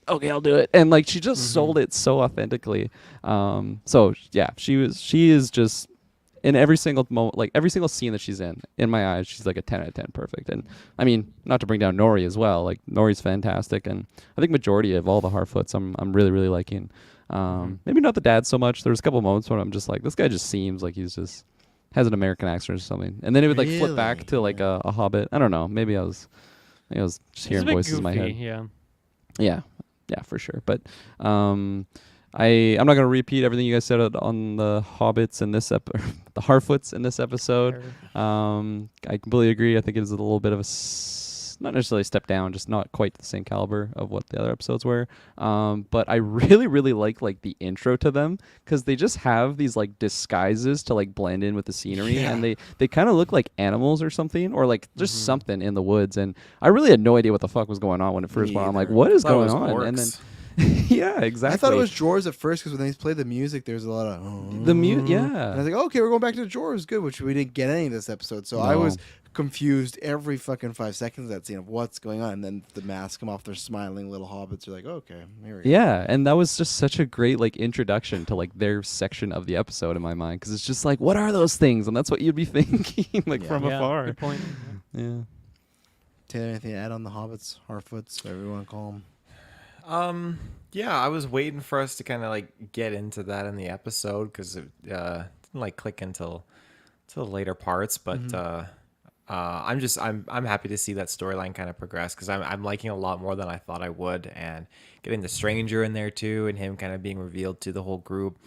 okay, I'll do it. And like she just sold it so authentically. So yeah, she is just in every single moment, like every single scene that she's in my eyes, she's like a 10 out of 10 perfect. And I mean, not to bring down Nori as well. Like Nori's fantastic, and I think majority of all the Harfoots I'm really really liking. Maybe not the dad so much. There's a couple moments when I'm just like, this guy just seems like he's just has an American accent or something. And then it would like flip back to like a Hobbit. I don't know. Maybe I was just hearing voices in my head. Yeah, for sure. But I'm not gonna repeat everything you guys said on the Hobbits in this the Harfoots in this episode. I completely agree. I think it is a little bit of not necessarily a step down, just not quite the same caliber of what the other episodes were. But I really, really like the intro to them because they just have these like disguises to like blend in with the scenery, and they kind of look like animals or something, or like just something in the woods. And I really had no idea what the fuck was going on when it first went on. I'm like, what is going on? Orcs. And then yeah, exactly. I thought it was dwarves at first because when they played the music, there's a lot of the mute. And Yeah, I was like, okay, we're going back to the dwarves. Good, which we didn't get any of this episode. So I was confused every fucking 5 seconds of that scene of what's going on. And then the masks come off, they're smiling little hobbits. You're like, okay, here we go. Yeah, and that was just such a great like introduction to like their section of the episode in my mind, because it's just like, what are those things? And that's what you'd be thinking like from afar. Good point. Yeah. Taylor, anything to add on the hobbits, Harfoots, whatever you want to call them? Yeah, I was waiting for us to kind of like get into that in the episode because it didn't like click until the later parts, but I'm happy to see that storyline kind of progress because I'm liking it a lot more than I thought I would, and getting the stranger in there too and him kind of being revealed to the whole group.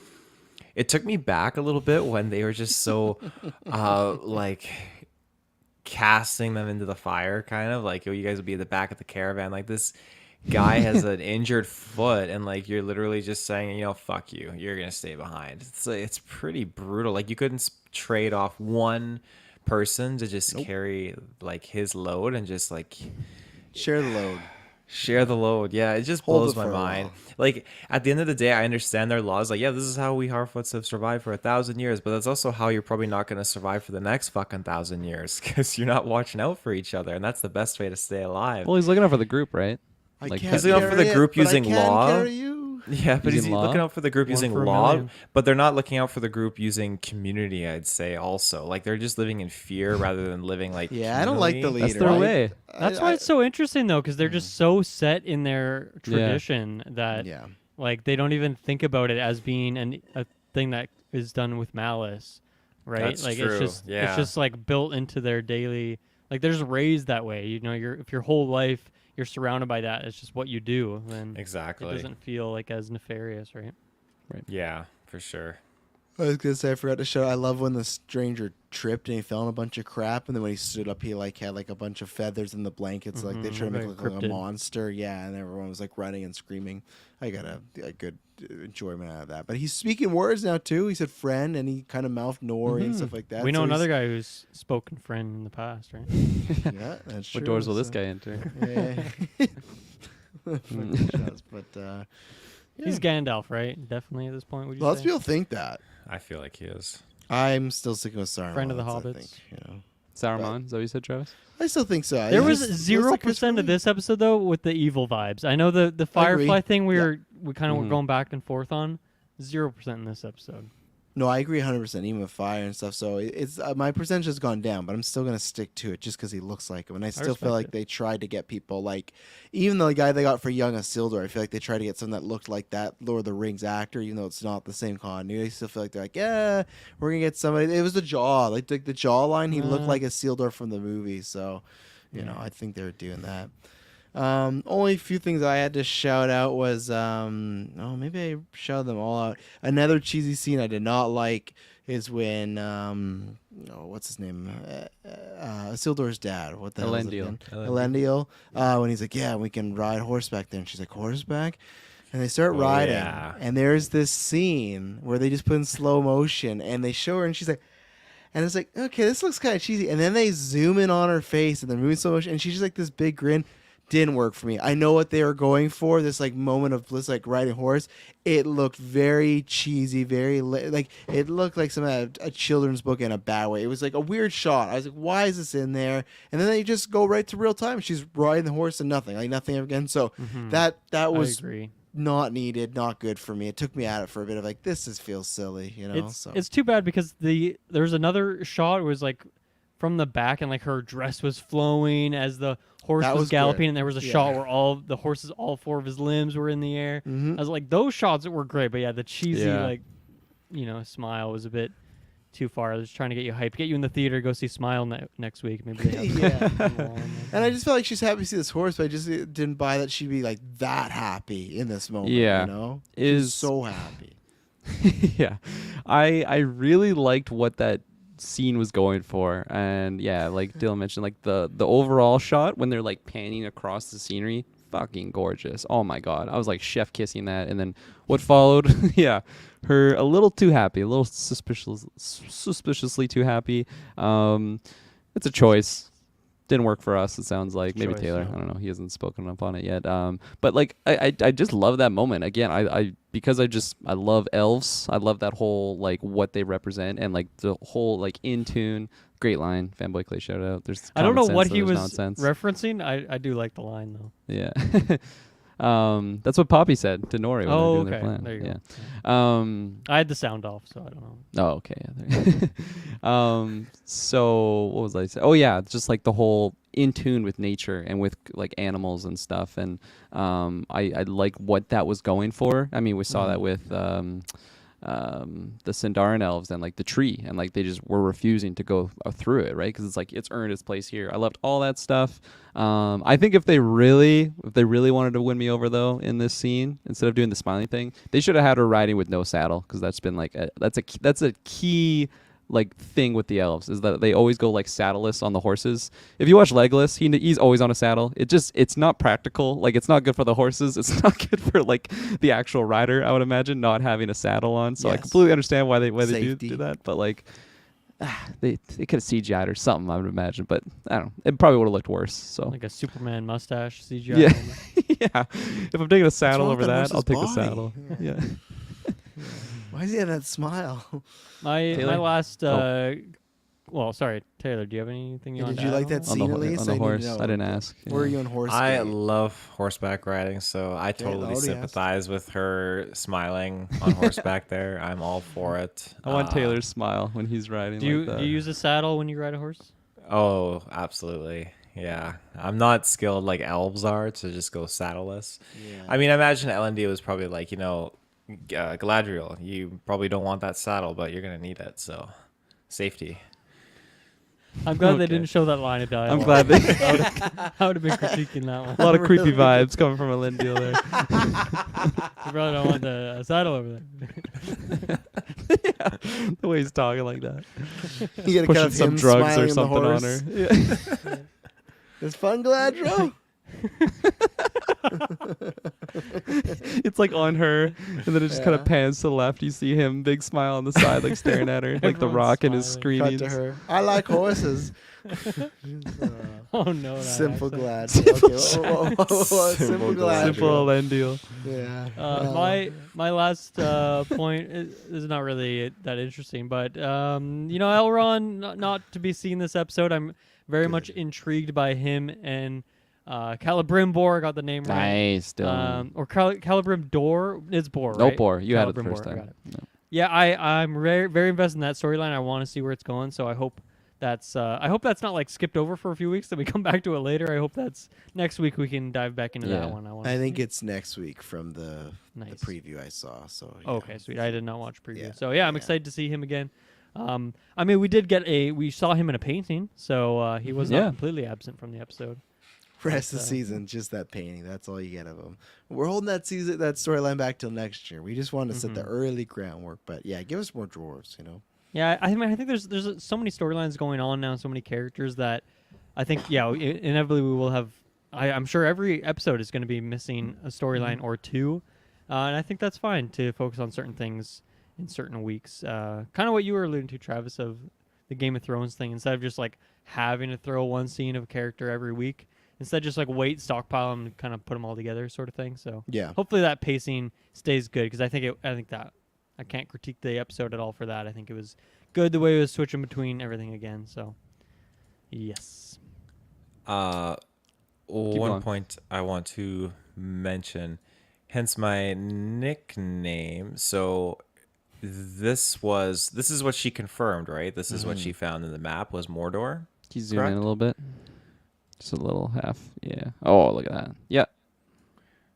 It took me back a little bit when they were just so like casting them into the fire, kind of like, oh, you guys will be at the back of the caravan, like this guy has an injured foot, and like you're literally just saying, fuck you, you're gonna stay behind. It's pretty brutal. Like you couldn't trade off one person to just carry like his load and just like Share the load. Yeah, it just Hold blows it my for a mind. while. Like at the end of the day, I understand their laws. Like, yeah, this is how we Harfoots have survived for 1,000 years, but that's also how you're probably not going to survive for the next fucking 1,000 years because you're not watching out for each other, and that's the best way to stay alive. Well, he's looking out for the group, right? I Like, can't he's looking out for the carry group it, but I using can law. carry you. Yeah, but Using he's law? looking out for the group One using for a law, million. but they're not looking out for the group using community, I'd say also. Like they're just living in fear rather than living like Yeah, I don't like the communally. leader. That's their I- way. That's why it's so interesting though, because they're just so set in their Yeah. tradition that Yeah. like they don't even think about it as being a thing that is done with malice, right? That's like true, it's yeah. just like built into their daily. Like they're just raised that way. You know, if your whole life you're surrounded by that, it's just what you do. Then Exactly. it doesn't feel like as nefarious, right? Yeah, for sure. I was gonna say I forgot to show. I love when the stranger tripped and he fell in a bunch of crap, and then when he stood up, he like had like a bunch of feathers in the blankets. Like they tried to make Very it look like a cryptid. monster. Yeah, and everyone was like running and screaming. I got a good enjoyment out of that. But he's speaking words now too. He said friend, and he kind of mouthed Nori and stuff like that. We know So another he's- guy who's spoken friend in the past, right? Yeah, that's true. What doors will this so- guy enter? Yeah. Fucking shots, but yeah. He's Gandalf, right? Definitely at this point. Would you Lots of say? people think that. I feel like he is. I'm still sticking with Saruman. Friend of the I hobbits. think, you know. Saruman, is that what you said, Travis? I still think so. There It was just looks like it's 0% of really- this episode though with the evil vibes. I know the agree. Firefly thing we Yeah. kind of were Mhm. going back and forth on. 0% in this episode. No, I agree 100%, even with fire and stuff. So it's my percentage has gone down, but I'm still going to stick to it just because he looks like him. And I still feel respect like it. they tried to get people like, even the guy they got for Young Isildur, I feel like they tried to get someone that looked like that Lord of the Rings actor, even though it's not the same continuity. I still feel like they're like, yeah, we're going to get somebody. It was the jaw. Like the jawline, he looked like Isildur from the movie. So, you know, I think they were doing that. Only few things I had to shout out was maybe I shouted them all out. Another cheesy scene I did not like is when what's his name? Isildur's dad. What the hell is it Elendil. again? Elendil. When he's like, yeah, we can ride horseback there, and she's like, horseback. And they start riding, yeah. and there's this scene where they just put in slow motion, and they show her, and she's like. And it's like, okay, this looks kind of cheesy. And then they zoom in on her face, and they're moving slow motion, and she's just like this big grin. Didn't work for me. I know what they were going for. This like moment of bliss, like riding a horse. It looked very cheesy, very like it looked like some a children's book in a bad way. It was like a weird shot. I was like, why is this in there? And then they just go right to real time. She's riding the horse and nothing, like nothing again. So that I was agree. not needed, not good for me. It took me at it for a bit of like this just feels silly, you know. It's too bad because there's another shot. It was like from the back and like her dress was flowing as the horse That was was galloping, good. and there was a Yeah. shot where all the horses, all four of his limbs were in the air. Mhm. I was like, those shots were great, but yeah, the cheesy Yeah. like, smile was a bit too far. I was trying to get you hyped, get you in the theater, go see Smile next week. Maybe they have Yeah. something along And I just felt like she's happy to see this horse, but I just didn't buy that she'd be like that happy in this moment. Yeah. You know? Is- She's so happy. Yeah, I really liked what that scene was going for, and yeah, like Dylan mentioned, like the overall shot when they're like panning across the scenery, fucking gorgeous. Oh my god, I was like chef kissing that. And then what followed, yeah, her a little too happy, a little suspiciously too happy. It's a choice. Didn't work for us. It sounds like maybe Choice, Taylor. yeah. I don't know. He hasn't spoken up on it yet. But like I just love that moment. Again, I because I love elves. I love that whole like what they represent and like the whole like in tune. Great line, Fanboy Clay shout out. There's I don't know common what sense, he there's was nonsense. referencing. I do like the line though. Yeah. That's what Poppy said to Nori when they were doing their okay. plan. There you yeah. go. I had the sound off, so I don't know. Oh, okay. Yeah, so what was I saying? Oh, yeah, it's just like the whole in tune with nature and with like animals and stuff. And I like what that was going for. I mean, we saw that with the Sindarin elves and like the tree, and like they just were refusing to go through it, right? Because it's like it's earned its place here. I loved all that stuff. I think if they really wanted to win me over though in this scene, instead of doing the smiling thing, they should have had her riding with no saddle, because that's been like that's a key like thing with the elves, is that they always go like saddleless on the horses. If you watch Legolas, he's always on a saddle. It's not practical. Like it's not good for the horses. It's not good for like the actual rider, I would imagine, not having a saddle on. So I Yes. completely understand why they Safety. do that. But like they could have CGI'd or something, I would imagine. But I don't know. It probably would have looked worse. So Like a Superman mustache CGI. yeah. moment. Yeah. If I'm taking a saddle wrong with over that that, I'll take horse's the body? saddle. Yeah. Why does he have that smile? My Taylor? last well, sorry, Taylor. Do you have anything you want Did to you add like that on scene, on Elise? the I need to horse. know. I didn't ask. Where are Yeah. you on horse? I skate? love horseback riding, so I totally already sympathize with her smiling on horseback there. I'm all for it. I want Taylor's smile when he's riding Do you like that. do you use a saddle when you ride a horse? Oh, absolutely. Yeah. I'm not skilled like elves are to just go saddleless. Yeah. I mean, I imagine LND was probably like, Galadriel. You probably don't want that saddle, but you're going to need it. So, safety. I'm glad they Okay. didn't show that line of dialogue. I'm glad they I would have been critiquing that one. a lot of creepy vibes coming from Elendil there. You probably don't want the saddle over there. The way he's talking like that. You gotta Pushing cut some him drugs smiling or on the something on horse. her. Yeah. It's fun, Galadriel. It's like on her, and then it just kind Yeah. of pans to the left. You see him, big smile on the side, like staring at her, like the Everyone's Rock and his smiling. Cut screaming. to her. I like horses. Oh no, that Simple accent. Galadriel. Okay, simple Galadriel. Galadriel. Simple Elendil. Yeah. My last point is not really that interesting, but Elrond not to be seen this episode. I'm very much intrigued by him and Celebrimbor. Got the name right. Nice, Dylan. Or Celebrimdor. It's Bor, No right? Bor. You had it the Celebrimbor, first I got time. it. No. Yeah, I'm very invested in that storyline. I want to see where it's going, so I hope that's not like skipped over for a few weeks, that we come back to it later. I hope that's next week we can dive back into Yeah. that one. I think it's next week from the Nice. preview I saw. So yeah. Okay, sweet. I did not watch preview. Yeah, So yeah, I'm yeah. excited to see him again. I mean, we saw him in a painting, so he was Yeah. not completely absent from the episode. Rest of the But, season, just that painting. That's all you get of him. We're holding that storyline back till next year. We just wanted to set the early groundwork. But yeah, give us more dwarves. Yeah, I think there's so many storylines going on now, so many characters that I think inevitably we will have. I'm sure every episode is going to be missing a storyline or two, and I think that's fine to focus on certain things in certain weeks. Kind of what you were alluding to, Travis, of the Game of Thrones thing. Instead of just like having to throw one scene of a character every week, instead just like wait, stockpile them, and kind of put them all together, sort of thing. So Yeah. hopefully that pacing stays good, because I think that I can't critique the episode at all for that. I think it was good the way it was switching between everything again. So yes. One going. point I want to mention, hence my nickname. So this is what she confirmed, right? This is what she found in the map was Mordor. Can you zoom in Correct. a little bit? Just a little half. Yeah. Oh, look at that. Yeah.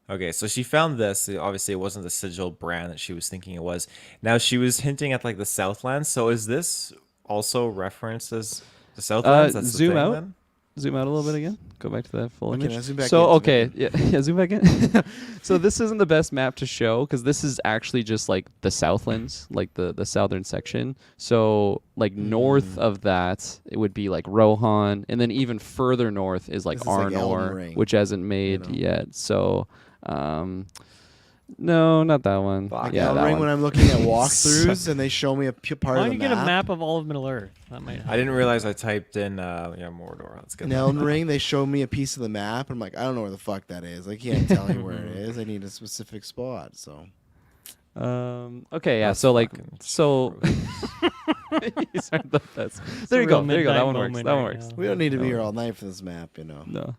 Okay, so she found this. Obviously, it wasn't the sigil brand that she was thinking it was. Now she was hinting at like the Southlands. So is this also referenced as the Southlands? That's the zoom thing, out. then? Zoom out a little bit again. Go back to that full Okay, image. now zoom back So in, zoom okay, back yeah, zoom back in. So this isn't the best map to show because this is actually just like the Southlands, like the southern section. So like north of that, it would be like Rohan, and then even further north is like This is like Elden Arnor, Ring, which hasn't made know? yet. So, no, not that one. Fuck. Yeah, Elden that Ring, one. when I'm looking at walkthroughs and they show me a part Why of don't the you get map. a map of all of Middle Earth? That might help. I didn't realize I typed in Mordor. Let's get In that. Elden Ring, they show me a piece of the map. I'm like, I don't know where the fuck that is. I can't tell you where it is. I need a specific spot. So Okay, yeah. That's So like, fucking so. These are the best. It's There a you go. real There you go. That midnight one works. moment That one right works. now. we don't need to be No. here all night for this map. No.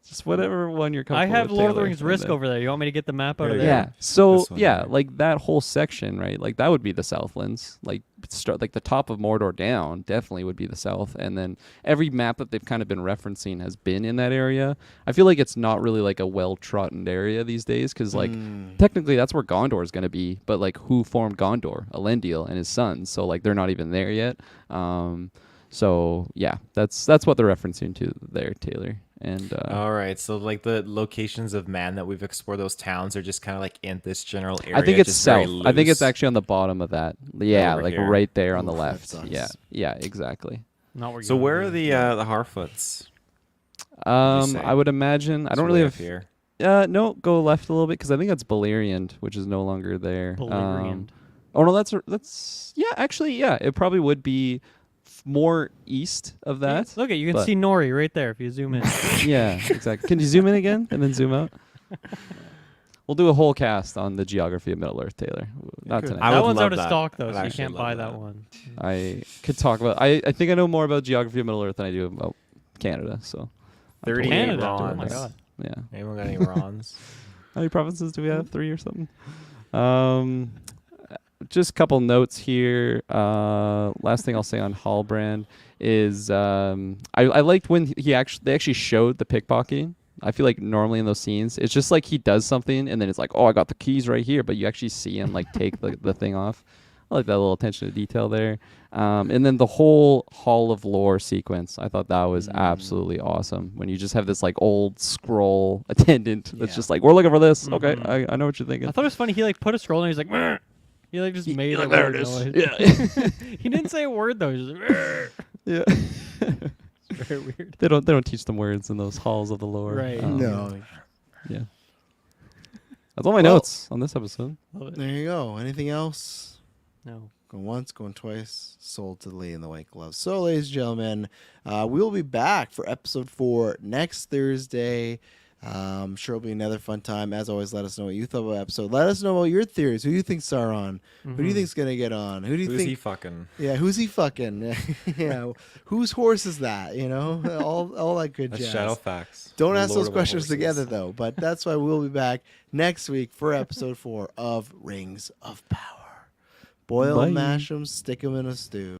Just whatever one you're I comfortable have with, Lord of the Taylor, Rings and Risk then- over there. You want me to get the map out of There there? you Yeah. go. So This one yeah, here. like that whole section, right? Like that would be the Southlands. Like start like the top of Mordor down definitely would be the South, and then every map that they've kind of been referencing has been in that area. I feel like it's not really like a well-trodden area these days because like technically that's where Gondor is going to be, but like who formed Gondor? Elendil and his sons. So like they're not even there yet. So yeah, that's what they're referencing to there, Taylor. And All right, so like the locations of man that we've explored, those towns are just kind of like in this general area. I think it's just very south. I think it's loose. actually on the bottom of that. Yeah, Over like here. right there on the Oof, that left. sucks. Yeah, exactly. Not where. So you where want are me. the Harfoots? say? I would imagine. I It's don't way really up have. here. No, go left a little bit because I think that's Beleriand, which is no longer there. Beleriand. Oh no, that's yeah. Actually, yeah, it probably would be more east of Yeah, that. look at you can but- see Nori right there if you zoom in. Yeah, exactly. Can you zoom in again and then zoom out? We'll do a whole cast on the geography of Middle Earth, Taylor. Not good. tonight. I That would one's love out of that. stock though, I'd so you actually can't love buy that. that one. I could talk about. I think I know more about geography of Middle Earth than I do about Canada. So, I'm 38 Canada. Rons. Oh my god. yeah. Anyone got any Rons? How many provinces do we have? 3 or something? Just a couple notes here. Last thing I'll say on Hallbrand is I liked when they actually showed the pickpocketing. I feel like normally in those scenes, it's just like he does something and then it's like, oh, I got the keys right here, but you actually see him like take the thing off. I like that little attention to detail there. And then the whole Hall of Lore sequence, I thought that was absolutely awesome. When you just have this like old scroll attendant that's Yeah. just like, we're looking for this. Okay, I know what you're thinking. I thought it was funny. He like put a scroll and he's like, "Meh." He like just made a there weird it is. noise. Yeah. He didn't say a word though. He was just like, Yeah. it's very weird. They don't teach them words in those halls of the lore. Right. No. Yeah. That's all my Well- notes on this episode. Love it. There you go. Anything else? No. Going once, going twice, sold to the lady in the white gloves. So, ladies and gentlemen, we will be back for episode 4 next Thursday. Sure it'll be another fun time. As always, let us know what you thought about the episode. Let us know about your theories. Who do you think's Sauron? Who do you think's gonna get on? Who do you Who's think? he fucking? Yeah, who's he fucking? Yeah, whose horse is that? You know, all that good That's jazz. Shadow Facts. Don't The ask Lord those of the questions Horses. together though. But that's why we'll be back next week for episode 4 of Rings of Power. Boil Bye. 'em, mash 'em, stick 'em in a stew.